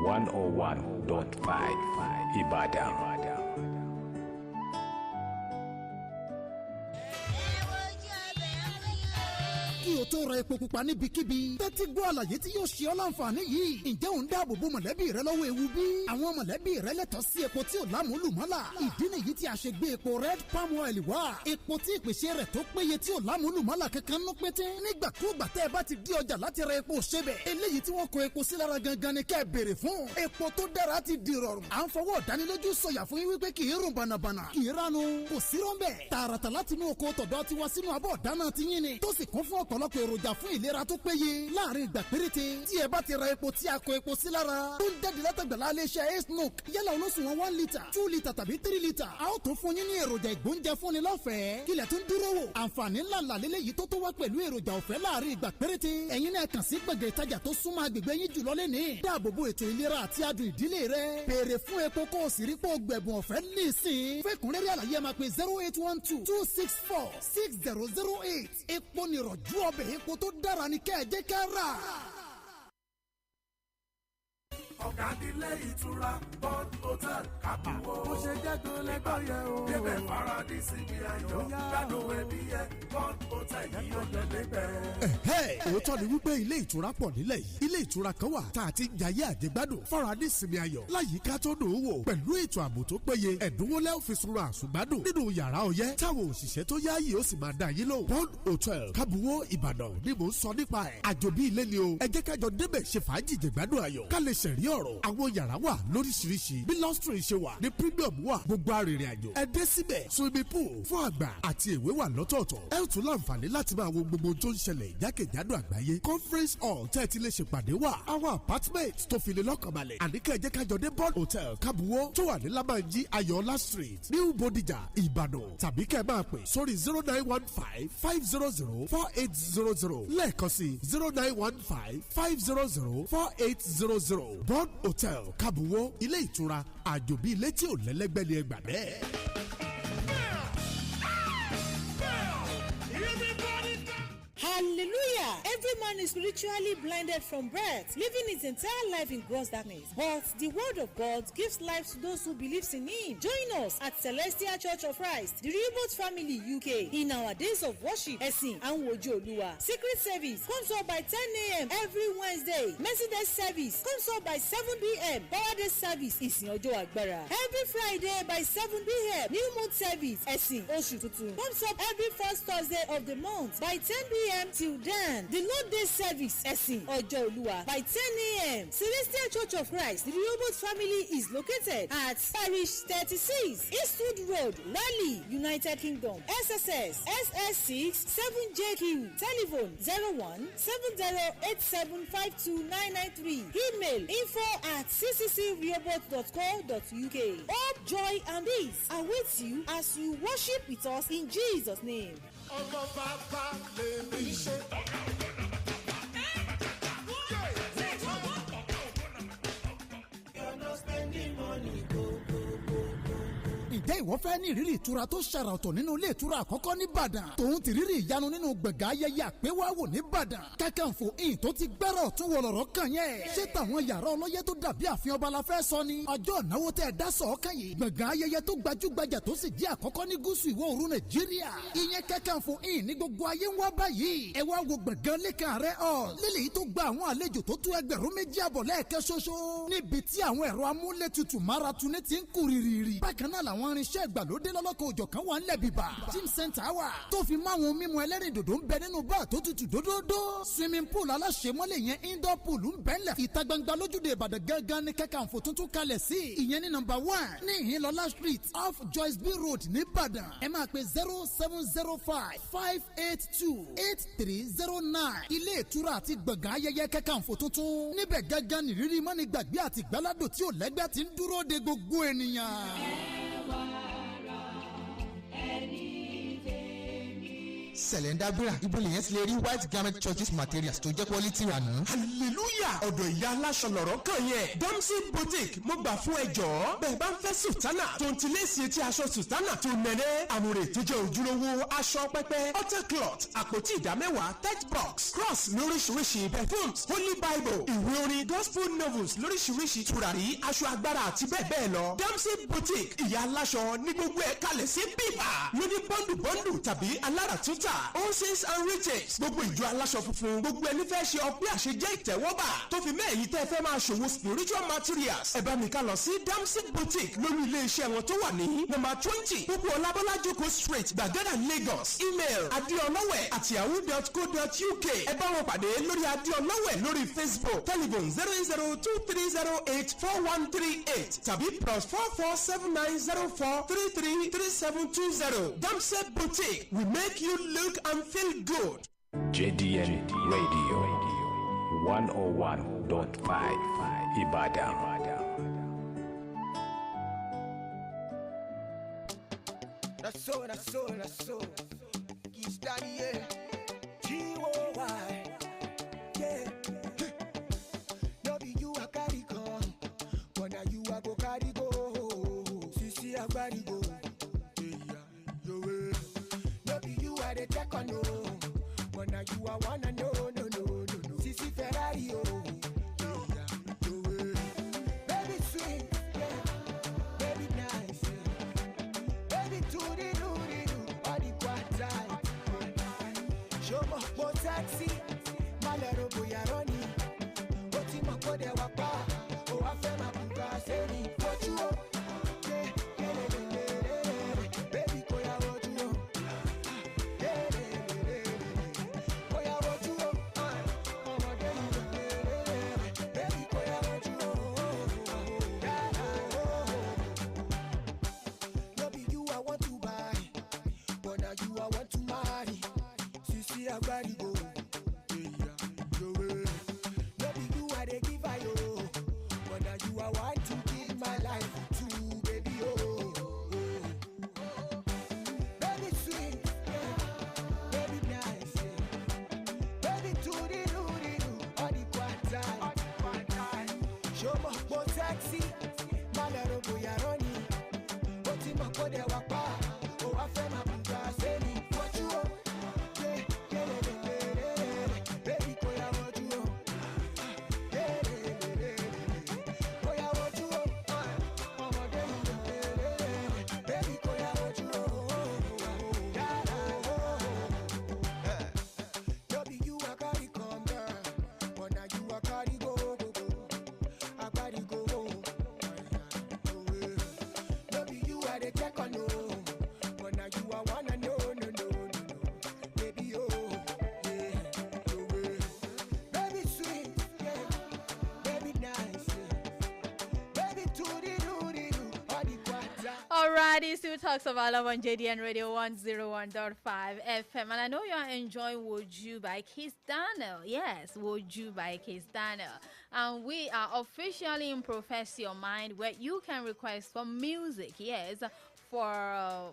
101.5 Ibadan. Kí o tó ra epo pupa níbikíbi, tẹ́tí gbọ́ àlàyé tí yóò ṣe ọ́ láǹfààní yìí. Ǹjẹ́ ò ń dáàbò bo mọ̀lẹ́bí rẹ lọ́wọ́ ewu bí? Àwọn mọ̀lẹ́bí rẹ lẹ́tọ̀ọ́ sí epo tí ò lámúlùmọ́là. Ìdí nìyí tí a ṣe gbé epo red palm oil wá. Epo tí ìpèsè rẹ̀ tó péye tí ò lámúlùmọ́là kankan nú pété. Nígbàkúùgbà tẹ́ ẹ bá ti dí ọjà láti ra epo ṣebẹ̀. Eléyìí tí wọ́n kó epo sí lára gangan ni kẹ́ ẹ béèrè fún. Epo tó dára ti di rọrùn. À ń fọwọ́ ìdánilójú sọ̀yà fún yín wípé kì í rùn bànàbànà. Kì í ránu. Kò sí rọ́ńbẹ́. Tààràtà láti inú oko tọ̀dọ̀ tiwa sínú abọ́ ọ̀dáná ti yín ni. Tó sì kún fún ọ̀pọ̀lọpọ̀ èròjà fún ìlera tó péye láàrin ìgbà péréte tí ẹ bá ti ra epo tí a kó epo sí lára tó ń jáde látàgbàlá iléeṣẹ́ AISHAT yálà olóṣùwọ̀n 1 litre 2 litre tàbí 3 litre a ó tún fún yín ní èròjà ìgbóúnjẹ fúnni lọ́fẹ̀ẹ́ kílẹ̀ tó ń dúró wò àǹfààní ńlá ńlá lélẹ́yìí tó wá pẹ̀lú èròjà ọ̀fẹ́ láàrin ìgbà péréte ẹ̀yin náà kàn sí gbọ̀ngàn ìtajà tó súnmọ́ agbègbè yín jùlọ lẹ́nìí dáàbòbò ètò ìlera àti adùn ìdílé rẹ béèrè fún epo kó o sì rí pé o gbẹ̀bùn ọ̀fẹ́ nísìn fẹ́kùnrẹ́rẹ́ àlàyé máa pe 08122646008 epo nìrọ̀jú ọbẹ̀ epo tó dára ní kẹ́ ẹ jẹ́ ká rà. ọ̀gá nílé ìtura Bond Hotel Kápáwó. ó ṣe jẹ́ tó lẹ́gbọ́n yẹn o. débẹ̀ Paradise ibi ayọ̀ gbádùn ẹbí yẹn Bond Hotel yìí ó lọ lẹ́gbẹ̀ẹ́. òótọ́ ni wípé ilé ìtura pọ̀ nílẹ̀ yìí. ilé ìtura kan wà tá a ti ń jayé àjẹgbádùn Paradise ibi ayọ̀ láyìíká tó dùn ún wò pẹ̀lú ètò ààbò tó péye ẹ̀dínwó lẹ́ fi sunra àsùngbádùn nínú yàrá ọyẹ́ táwọn òṣìṣẹ́ tó yáàyè ó sì máa dá yín lò. Bond Hotel Kábùwó Ìbàdàn ni mò ń sọ nípa ẹ̀. àjòbí ilé ni o ẹ jẹ́ kájọ débẹ̀ ṣe fàájì jẹ̀gbádùn ayọ̀ ká lè ṣẹ̀rí ọ̀rọ̀ àwọn yàrá wà lóríṣiríṣi bí lọ́strin ṣe wà ní premium wà gbogbo arìnrìn àjò ẹ dé síbẹ̀ swimming pool fún àgbà àti èwe wà lọ́tọ̀ọ̀tọ̀ ẹ ó tún láǹfààní láti máa wo gbogbo tó ń ṣẹlẹ̀ jákèjádò àgbáyé conference hall tẹ́ ẹ ti lè ṣèpàdé wà àwọn apartment tó fi lè lọ́kànbalẹ̀ àníkẹ́ ẹ jẹ́ kájọ dé Bond Hotel Kábùwó tó wà ní Lábànjí Ayọ̀ọ́lá street New Bodija Ìbàdàn tàbí kẹ́ ẹ máa pè sórí 0915-500-4800 lẹ́ẹ̀kan sí 0915-500-4800 Bond Gold Hotel Kabuwo ilé ìtura àjò bíi ilé tí ò lẹ́lẹ́gbẹ́lẹ́ ẹgbà bẹ́ẹ̀. Hallelujah! Every man is spiritually blinded from birth, living his entire life in gross darkness. But the word of God gives life to those who believe in him. Join us at Celestial Church of Christ, the Rehoboth Family UK, in our days of worship, Ẹ̀sìn and Wojo Oluwa. Secret service comes up by 10 a.m. every Wednesday. Mercy Day service comes up by 7 p.m. Power Day service Ìsìn Ọjọ́ Agbára. Every Friday by 7 p.m. New Moon service Ẹ̀sìn Oṣù Tuntun comes up every first Thursday of the month by 10 p.m. till then. The Lord Day service Ẹ̀sìn Ọjọ́ Oluwa by 10 a.m. Celestial Church of Christ, the Rehoboth Family is located at Parish 36 Eastwood Road, Raleigh, United Kingdom. SSS SS6 7JQ. Telephone 017087529993. Email info@cccrehoboth.co.uk. Hope, joy, and peace awaits you as you worship with us in Jesus' name. Ǹjẹ́ ìwọ fẹ́ ní ìrírí ìtura tó ṣàrà ọ̀tọ̀ nínú ilé ìtura àkọ́kọ́ ní Ìbàdàn? Tòun ti rírí ìyanu nínú gbọ̀ngàn ayẹyẹ àpéwáwò ní Ìbàdàn. Kakanfò Inn tó ti gbẹ́rọ̀ tún wọ lọ̀rọ̀ kàn yẹn. Ṣé tàwọn yàrá ọlọ́yẹ tó dàbí ààfin ọba la fẹ́ sọ ni? Ọjọ́ ìnáwó tẹ́ ẹ dá sọ̀ọ́kàn yìí. Gbọ̀ngàn ayẹyẹ tó gbajúgbajà tó sì jẹ́ àkọ́kọ́ ní gúúsù ìwọ̀ oòrùn Nàìjíríà. Ìyẹn Kakanfò Inn ní gbogbo ayé ń wá báyìí. Ẹ wá wo gbọ̀ngàn lẹ́kàn ààrẹ hall. Lílẹ̀ tó gba àwọn àlejò tó tó 2,200 lẹ́ẹ̀kẹ́ ṣoṣo. Níbi tí àwọn ẹ̀rọ amúlétutù máratuni ti ń kú rìrìrì. Bákan náà làwọn irinṣẹ́ ìgbàlódé lọ́lọ́kọ̀ òjọ̀ kan wà ńlẹ̀ bíbà. Gym center wà. Tó fi máwọn mímu ẹlẹ́rìndòdò ń bẹ nínú báà tó tutù dódódó. Swimming pool aláṣẹmọ́lẹ̀ yẹn indoor pool ń bẹ ńlẹ̀. Ìta gbangba lójúde Ìbàdàn gángan ní Kakanfò tuntun kalẹ̀ sí. Ìyẹn ní number 1 ní Ìhìnlọ́lá street off Joyce B road nìbàdàn. Ẹ máa pe 0705-582-8309. Ilé ìtura àti gbọ̀ngàn ayẹyẹ Kakanfò tuntun. Níbẹ̀ gángan nìrírí mọ́ni gbàgbé àti gbáládùn tí ò lẹ́gbẹ́ ti ń dúró de gbogbo ènìyàn. Sẹ̀lẹ̀ndàgbéra ibo lèyẹn ti lè rí white garment churches materials tó jẹ́ quality rà nù. hallelujah ọ̀dọ̀ ìyá aláṣọ lọ̀rọ̀ kan yẹn Domsy boutique mo gbà fún ẹ jọ̀ọ́ bẹ́ẹ̀ bá ń fẹ́ sultana tó ń tilé sí etí aṣọ sultana tó nẹ̀rẹ́ àmúrè tó jẹ́ ojúlówó aṣọ pẹ́pẹ́ autocloth àpótí ìdámẹ́wàá text box cross lóríṣiríṣi perfumes holy bible ìwé orin gospel novels lóríṣiríṣi tùràrí aṣọ agbára àti bẹ́ẹ̀ bẹ́ẹ̀ lọ Domsy boutique ìyá aláṣọ ní gbogbo ẹ̀ kalẹ̀ sí bíbà lóní bọ́ndù tàbí aláràtúntà wholesales and retails gbogbo ìjọ aláṣọ funfun gbogbo ẹni fẹ́ ṣe ọpẹ́ àṣejẹ́ ìtẹ́wọ́gbà tó fi mẹ́ẹ̀yì tẹ́ fẹ́ máa ṣòwò spiritual materials ẹ bá mi ká lọ sí Domsy boutique lórí ilé-iṣẹ́ wọn tó wà ní number 20 gbogbo ọlábọ́lájókòó street gbàgádà Lagos email adeolowe@yahoo.co.uk ẹ bá wọn pàdé lórí adeolowe lórí Facebook telephone 08023084138 tàbí +447904333720 Domsy boutique we make you look and feel good. JDN Radio 101.5 Ibadan. That's so. He's daddy, yeah. G-O-Y, yeah. No be you a carry come, but now you a go carry go. Sisi a carry go. They check on no, but now you are wanna no. Sisi Ferrari, baby sweet, yeah. Baby nice, yeah. Baby do all the quarter. Show me more taxi, malero boya roni. Oti mako de wapa, o afe mabuka seri pochu. Show me ó dẹ̀ wá pa ó wá fẹ́ máa bùgà sẹ́ni wọ́jú o. Baby kò yá wọ́jú o. Kò yá wọ́jú o. Ọmọdé mi baby kò yá wọ́jú o. No be you I carry come down, but now you I carry go. I carry go. No be you I dey check on no, but now you I wanna know, no. Baby oh, yeah, baby sweet, yeah, baby nice, yeah. Baby do-di-do-di-do, all the quarter. Alrighty, still talks about love on JDN Radio 101.5 FM. And I know you are enjoying Would You by Kiss Daniel. Yes, Would You by Kiss Daniel. And we are officially in Profess Your Mind, where you can request for music, yes, for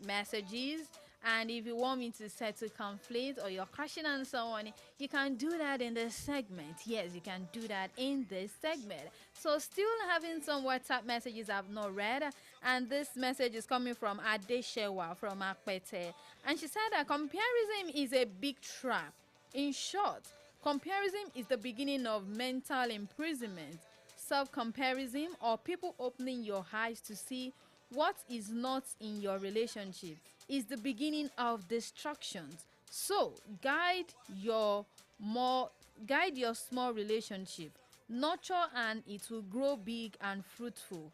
messages. And if you want me to settle conflict or you're crushing on someone, you can do that in this segment. Yes, you can do that in this segment. So still having some WhatsApp messages I've not read. And this message is coming from Adeshewa from Akpete. And she said that comparison is a big trap. In short, comparison is the beginning of mental imprisonment. Self-comparison or people opening your eyes to see what is not in your relationship is the beginning of destructions. So guide your small relationship, nurture, and it will grow big and fruitful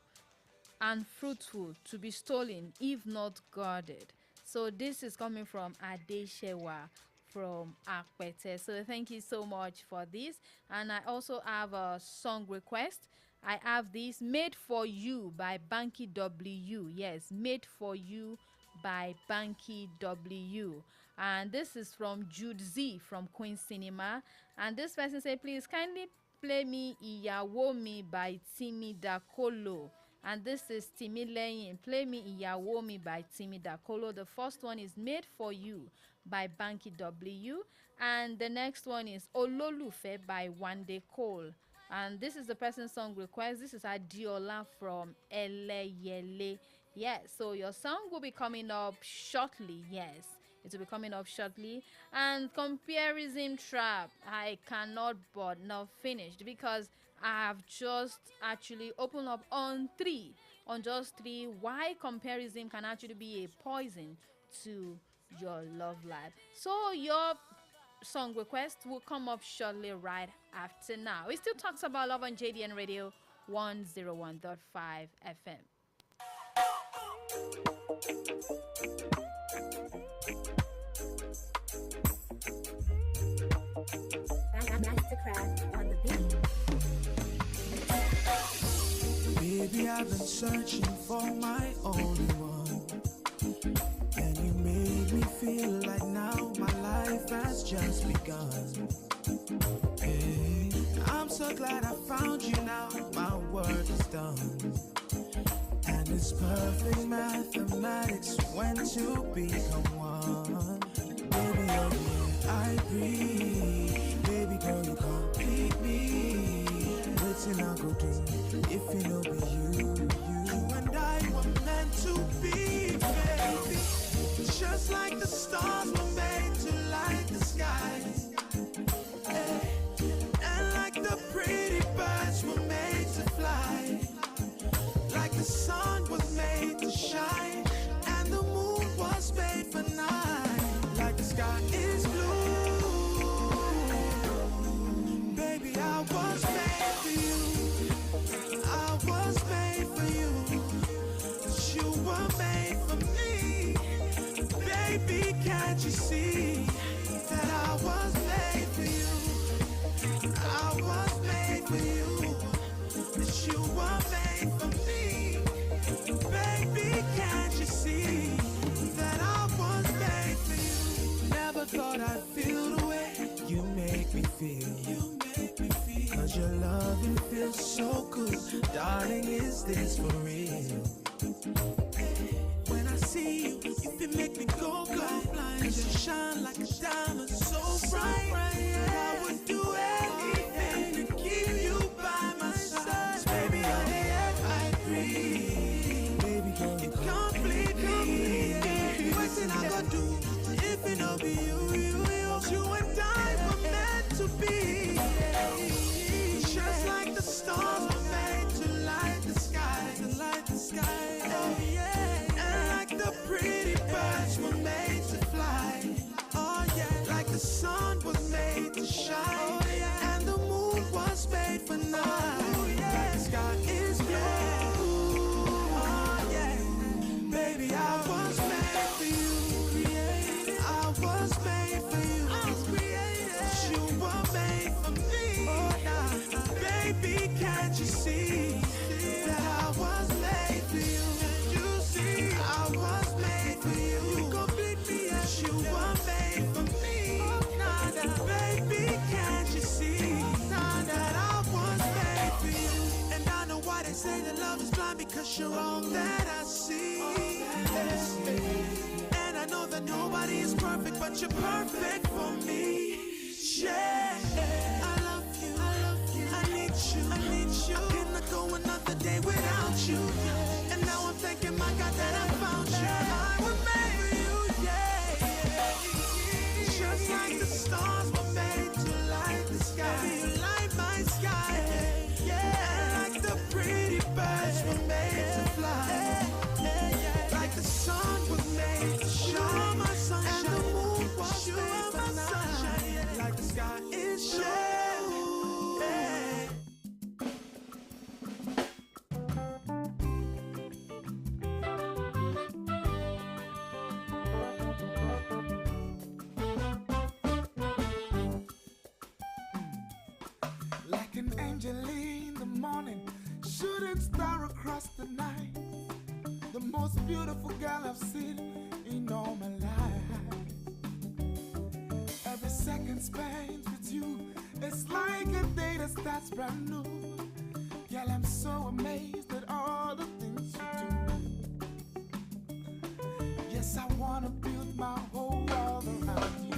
to be stolen if not guarded. So this is coming from Adeshewa from Akpete. So thank you so much for this. And I also have a song request. I have this, Made for You by Banky W. Yes, Made for You by Banky W. And this is from Jude Z from Queen Cinema. And this person said, please kindly play me Iyawo Mi by Timi Dakolo. And this is Timi Leyin. Play me Iyawo Mi by Timi Dakolo. The first one is Made for You by Banky W. And the next one is Ololufe by Wande Cole. And this is the person's song request. This is Adiola from Eleyele. Yes, so your song will be coming up shortly. Yes, it will be coming up shortly. And comparison trap, I cannot but not finished because I have just actually opened up on just three why comparison can actually be a poison to your love life. So your song request will come up shortly right after now. It still talks about love on JDN Radio 101.5 FM. Mastercraft on the beat. Baby, I've been searching for my only one, and you made me feel like now my life has just begun. Hey, I'm so glad I found you now, my work is done. And it's perfect mathematics when two become one. Baby, oh yeah, I agree. Baby girl, you complete me. Waiting I go do if you know be you. You and I were meant to be, baby. Just like the stars were made to light the sky. Hey. And like the pretty birds were made to fly. Like the sun was made to shine, and the moon was made for night. Like the sky is blue, baby, I was made for you. I was made for you, but you were made for me. Baby, can't you see that I was made for you? I was made for you, but you were made for me. Baby, can't you see that I was made for you? Never thought I'd feel the way you make me feel. You make me feel. 'Cause your loving feels so good. Darling, is this for real? When I see you, you feel make me go blind. 'Cause you shine do if it no be you. You and I were meant to be. Just like the stars were made to light the sky, Oh yeah. And like the pretty birds were made to fly. Oh yeah. Like the sun was made to shine. Oh yeah. And the moon was made for night. Oh yeah. The sky is blue. Oh yeah. Baby, I was made for you. I was made for you. You were made for me. Oh nah. Baby, can't you see that I was made for you? Can't you see I was made for you? You complete me as you were made for me. Oh nah. Baby, can't you see that I was made for you? And I know why they say that love is blind, because you're all that I see. And I know that nobody is perfect, but you're perfect for me. Yeah, I love you, I need you, I cannot go another day without you. And now I'm thanking my God that I found you. I was made for you, yeah. Just like the stars were made to light the sky. You light my sky, yeah. And like the pretty birds were made to fly. Like the sun was made to shine, my sunshine. And the moon was made for night. Like the sky is blue. Like an angel in the morning, shooting star across the night. The most beautiful girl I've seen in all my life. Every second spent with you, it's like a day that starts brand new. Girl, I'm so amazed at all the things you do. Yes, I wanna build my whole world around you.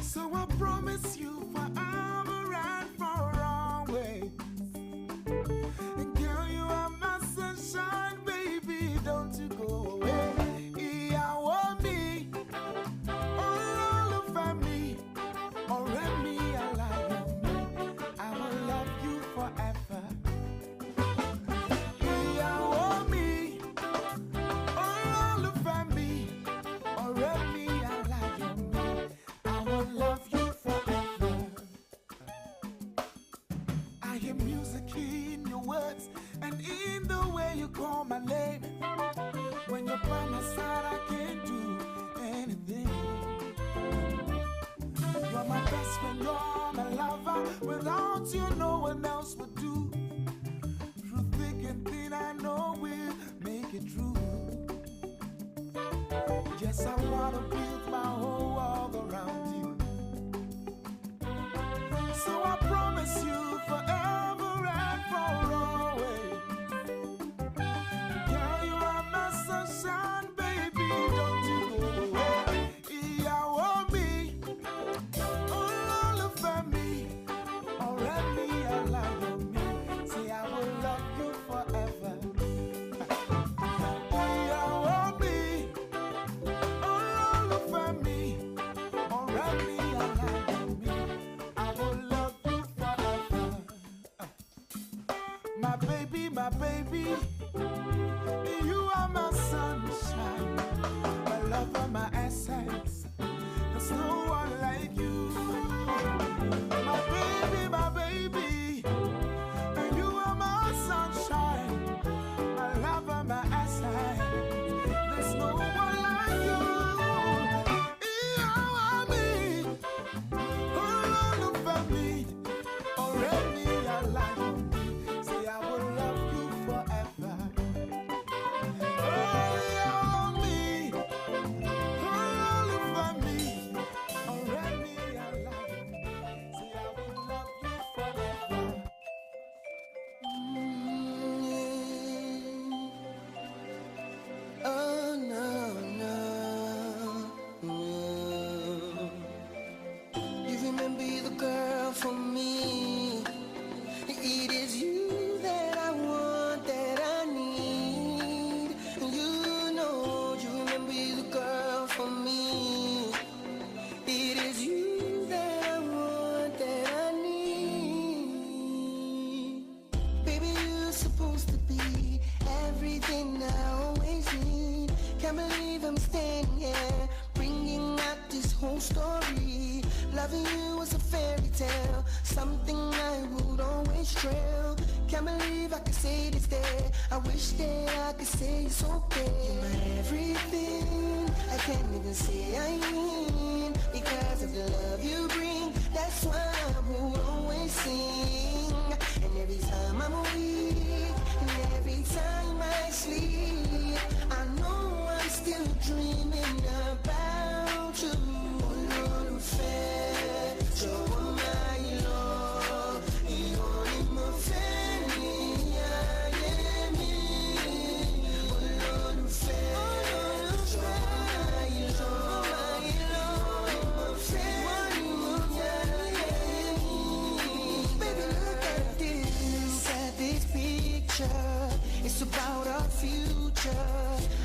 So I promise you forever and for always. And girl, you are my sunshine, baby, don't you go away. I want me, all over me, already me, I love you. I will love you forever. I want me, all over me, already me, I love you. I will love you forever. I hear music in your words and in the way you call my name. When you're by my side, I can't do anything. You're my best friend, you're my lover. Without you, no one else would do. Through thick and thin, I know we'll make it true. Yes, I wanna build my whole world around you. So I promise you forever and for always. Girl, you are my sunshine, baby, don't you go away. I want me, all over me, already I love me. Say I will love you forever. I want me, all over me, already I love me. I will love you forever. My baby, you are my sunshine, my lover, my essence. There's no one like you. My baby, you are my sunshine, my lover, my essence. There's no one like you. You are me, all over me, already I like you. Say I will love you forever. Can't believe I'm standing here, bringing out this whole story. Loving you was a fairy tale, something I would always trail. Can't believe I could say this day. I wish that I could say it's okay. You're my everything, I can't even say I mean, because of the love you bring. That's why I will always sing. And every time I'm weak, and every time I sleep, I know I'm still dreaming about you. Olólùfẹ́, jọ̀wọ́ máa lọ, ìwọ ni mo fẹ́ ní ayé mi. Olólùfẹ́, jọ̀wọ́ máa lọ, ìwọ ni mo fẹ́ ní ayé mi. Baby, look at this picture. It's about our future.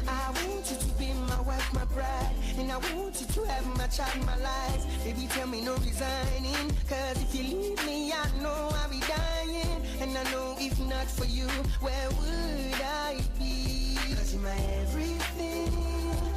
I want you to be my wife, my bride, and I want you to have my child, my life. Baby, tell me no resigning, cause if you leave me, I know I'll be dying. And I know if not for you, where would I be? Cause you're my everything,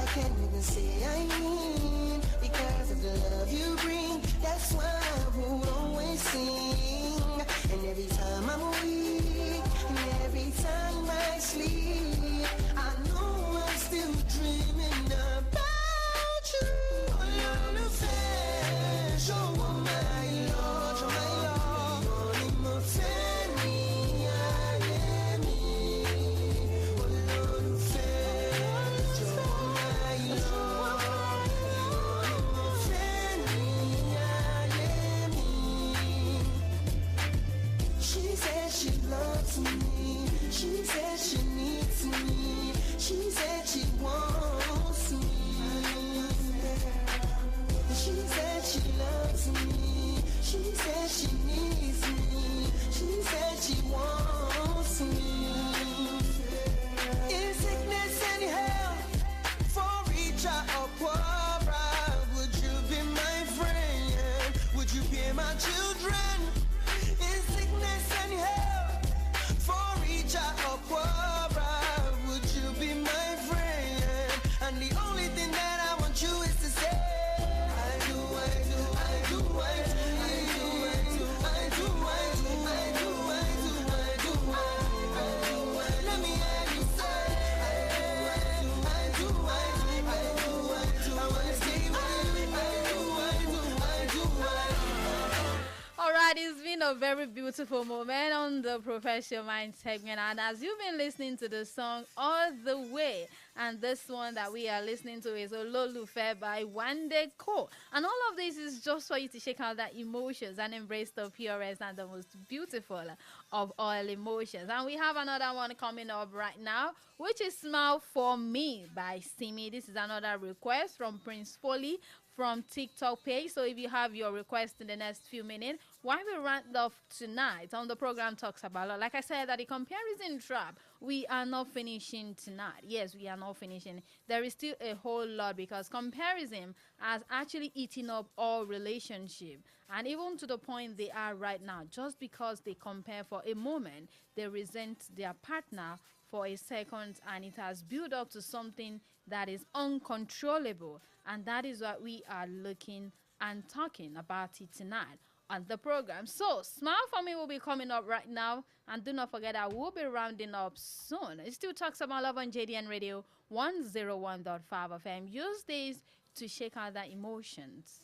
I can't even say I mean, because of the love you bring. That's why I will always sing. And every time I'm weak, and every time I sleep, I know I'm still dreaming about you. Olólùfẹ́, jọ̀wọ́ máa lọ, ìwọ ni mo fẹ́ ní ayé mi. Olólùfẹ́, jọ̀wọ́ máa lọ, ìwọ ni mo fẹ́ ní ayé mi. She said she loves me, she said she needs me, she said she wants me. She said she loves me, she said she needs me, she said she wants me. In sickness and health, for richer or poorer, would you be my friend? Would you be my children? In sickness and health, for richer or poorer, would you be my friend? And the only thing that I want you is to say, I do, I do, I do, I do, I do, I do, I do, I do, I do, I do, I do, I do. Let me hear you say, I do, I do, I do, I do, I do. I wanna stay with you. I do, I do, I do, I do. All right, it's been a very beautiful moment on the Professional Mind segment, and as you've been listening to the song all the way, and this one that we are listening to is Olólùfẹ́ by Wande Ko, and all of this is just for you to shake out that emotions and embrace the purest and the most beautiful of all emotions. And we have another one coming up right now, which is Smile For Me by Simi. This is another request from Prince Foley from TikTok page. So if you have your request in the next few minutes, while we round off tonight on the program Talks About Love, like I said, that the comparison trap, we are not finishing tonight. Yes, we are not finishing. There is still a whole lot, because comparison has actually eaten up all relationship, and even to the point they are right now. Just because they compare for a moment, they resent their partner for a second, and it has built up to something that is uncontrollable. And that is what we are looking and talking about it tonight on the program. So Smile For Me will be coming up right now, and do not forget I will be rounding up soon. It still Talks About Love on JDN Radio 101.5 FM. Use these to shake out the emotions.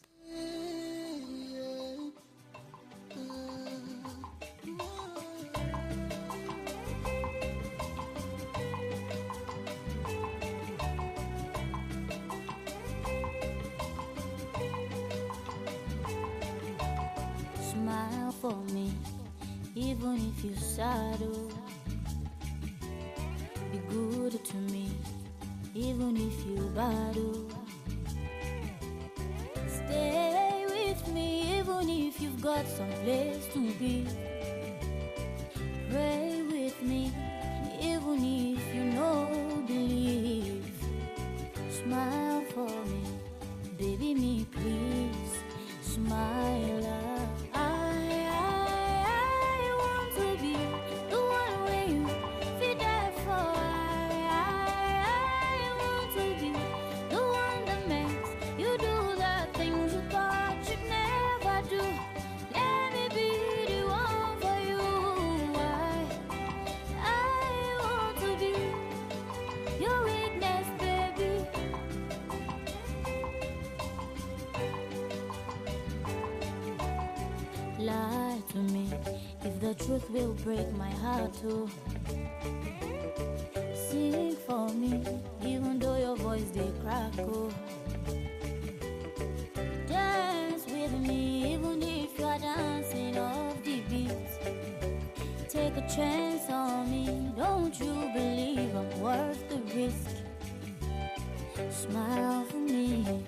Smile for me, even if you're sad. Oh. Be good to me, even if you're bad. Oh. Stay with me, even if you've got some place to be. Pray with me, even if you know believe. Smile for me, baby me please. Smile up. I want to be the one where you feel there for. I want to Lie to me if the truth will break my heart too. Sing for me even though your voice they crack. Oh. Dance with me even if you are dancing off the beat. Take a chance on me, don't you believe I'm worth the risk? Smile for me,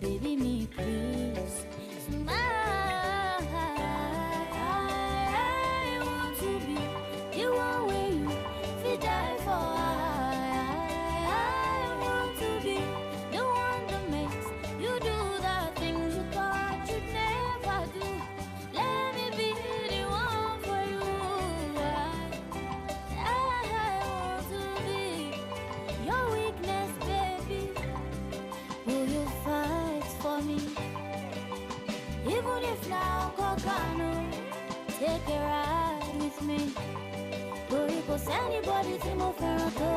baby me please. Smile. I want to be the one way you feel die for. I want to be the one that makes you do the things you thought you'd never do. Let me be the one for you. I want to be your weakness, baby. Will you fight for me? Even if now Kokano, take a ride with me. Because anybody to move Ferranto.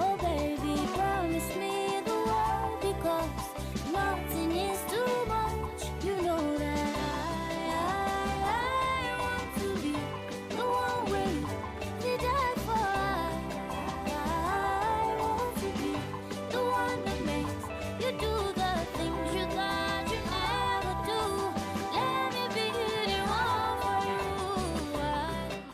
Oh baby, promise me the world, because nothing is too much. You know that I want to be the one way you die for. I want to be the one that makes you do the things you thought you never do. Let me be the one for you.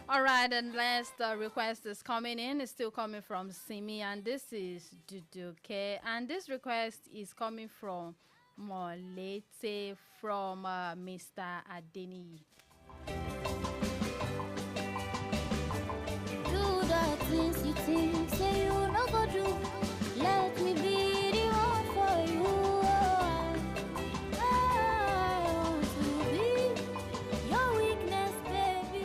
All right, and last request is coming in. It's still coming from Simi, and this is Duduke. And this request is coming from Molete from Mr. ADENIYI. Do the things you think, say you no go do. Let me be the one for you. I want to be your weakness, baby.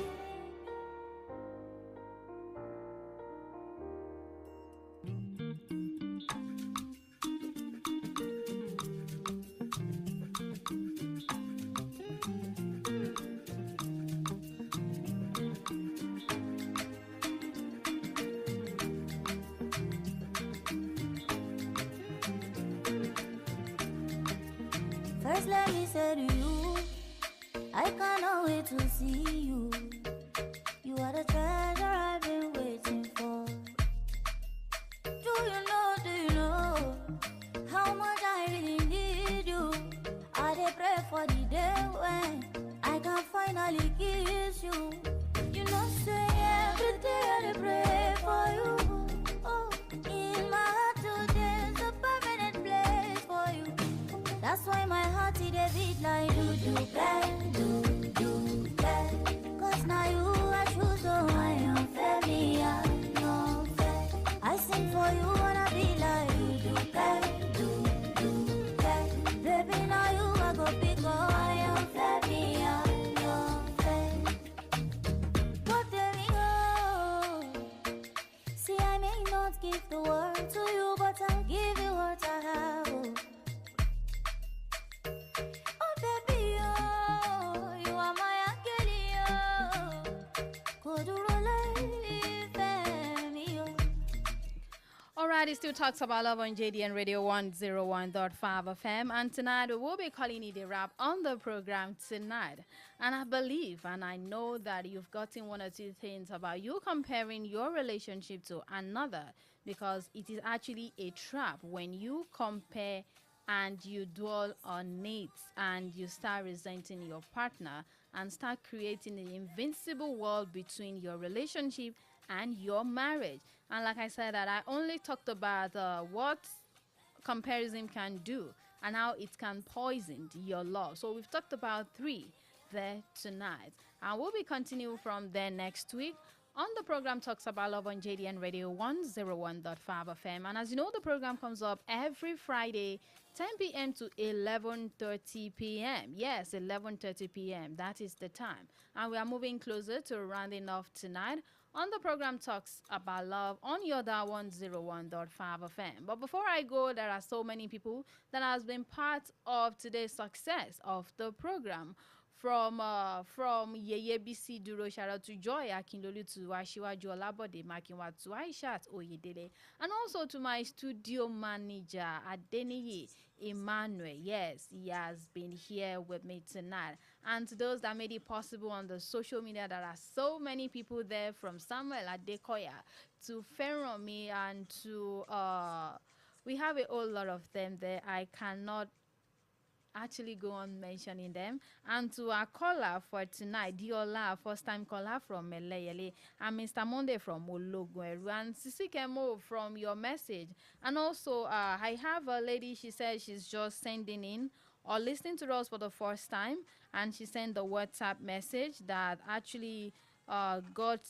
First, let me say to you, I cannot wait to see you. You are the treasure I've been waiting for. Do you know how much I really need you? I dey pray for the day when I can finally kiss you. You know, say every day I dey pray for you. Oh, in my heart today is a permanent place for you. That's why my heart it a beat like do bang, do bang. 'Cause now you I choose, so I am fair, me I no fair. I sing for you wanna be like do bang, do bang. Baby now you I go pick up, I am fair, me I no fair. But there we go. See I may not give the world to you, but I'll give you what I have. Oh baby, oh, you are my angel, All right, it still talks about love on JDN Radio 101.5 FM, and tonight we will be calling it a wrap on the program tonight. And I believe and I know that you've gotten one or two things about you comparing your relationship to another, because it is actually a trap when you compare and you dwell on it and you start resenting your partner and start creating an invincible wall between your relationship and your marriage. And like I said, that I only talked about what comparison can do and how it can poison your love. So we've talked about 3 there tonight, and we'll be continuing from there next week. On the program Talks About Love on JDN Radio 101.5 FM. And as you know, the program comes up every Friday, 10 p.m. to 11:30 p.m. Yes, 11:30 p.m. That is the time. And we are moving closer to rounding off tonight on the program Talks About Love on your dial 101.5 FM. But before I go, there are so many people that has been part of today's success of the program. from Yeye BC Duro, shout out to Joy Akinlolu, to Ashiwaju Olabode Makinwa, to Aishat Oyedele, and also to my studio manager ADENIYI Emmanuel. Yes, he has been here with me tonight. And to those that made it possible on the social media, there are so many people there, from Samuel Adekoya to Feromi, and to we have a whole lot of them there. I cannot actually go on mentioning them. And to our caller for tonight, Diola, first time caller from Meleyele, and Mr. Monday from Ologuneru, and Sisi Kemo from your message. And also I have a lady, she said she's just sending in or listening to us for the first time, and she sent the WhatsApp message that actually got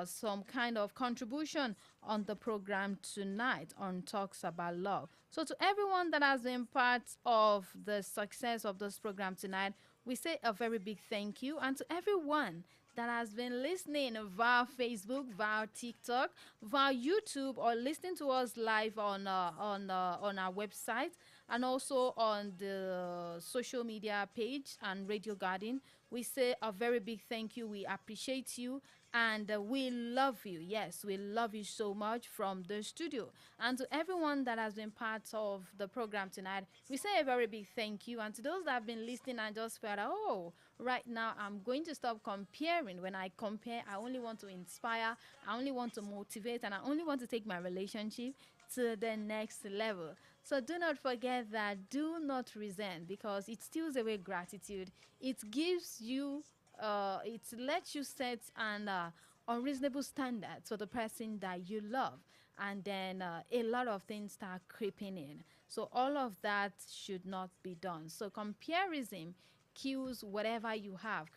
some kind of contribution on the program tonight on Talks About Love. So to everyone that has been part of the success of this program tonight, we say a very big thank you. And to everyone that has been listening via Facebook, via TikTok, via YouTube, or listening to us live on our website, and also on the social media page and Radio Garden, we say a very big thank you. We appreciate you, and we love you. Yes, we love you so much from the studio. And to everyone that has been part of the program tonight, we say a very big thank you. And to those that have been listening and just felt, oh, right now I'm going to stop comparing. When I compare, I only want to inspire, I only want to motivate, and I only want to take my relationship to the next level. So do not forget that. Do not resent, because it steals away gratitude. It gives you, it lets you set an unreasonable standard for the person that you love. And then a lot of things start creeping in. So all of that should not be done. So comparison kills whatever you have,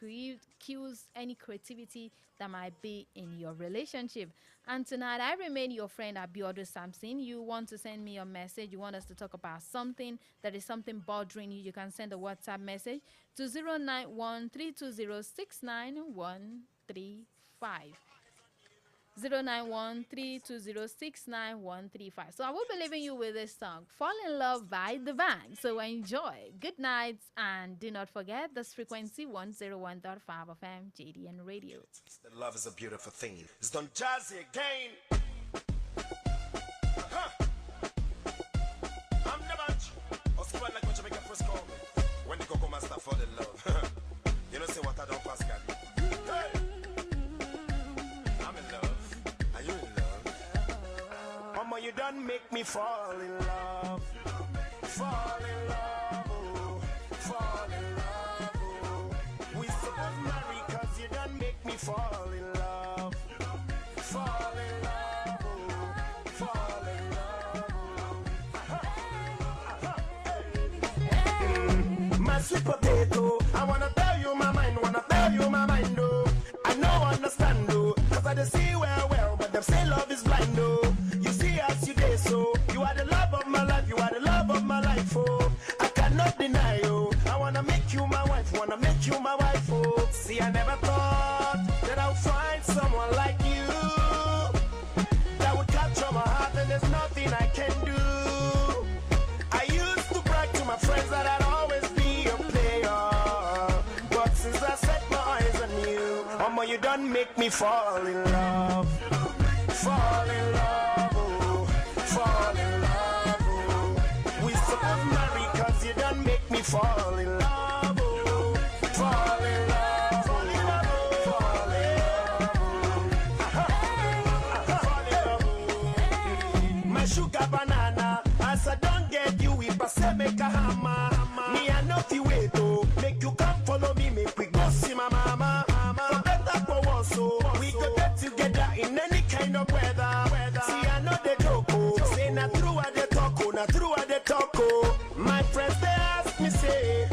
kills any creativity that might be in your relationship. And tonight, I remain your friend Abiodun Samson. You want to send me a message, you want us to talk about something that is something bothering you, you can send a WhatsApp message to 091-320-69135. 091-320-69135. So I will be leaving you with this song, Fall in Love by The Band. So enjoy. Good night, and do not forget this frequency 101.5 FM JDN Radio. That love is a beautiful thing. It's done jazzy again. I'm the bunch. I'll see what like what you make a first call. When the Coco Master fall in love. You know, say what I don't pass, God. Hey! I'm in love. Are you in love? Mama, you done make me fall in love. Fall in love, oh. Fall in love, oh. We supposed marry, cause you done make me fall in love. Fall in love, oh. Fall in love, oh. My sweet potato, I wanna tell you my mind, oh. I know understand, oh. Cause I just see well, but them say love is blind, oh. You see as you did, so you are the love of my life, oh. I cannot deny, oh. I wanna make you my wife, oh. See, I never thought that I'll find someone like you that would capture my heart, and there's nothing I can do. I used to brag to my friends that I'd always be a player, but since I set my eyes on you, Mama, you done make me fall in love. Fall in love, oh. Fall in love, oh. We supposed marry, cause you done make me fall in love, oh. Fall in love, fall in love, oh. Fall in love, oh. My sugar banana, as I don't get you, if I say make a hammer, me I know fi wait, oh. Make you come follow me, make we go see my mama. For better for worse, so we could get together in any kind of weather. See, I know the joke, oh. Say na true at the talk, oh. Na true at the talk, oh. My friends they ask me say,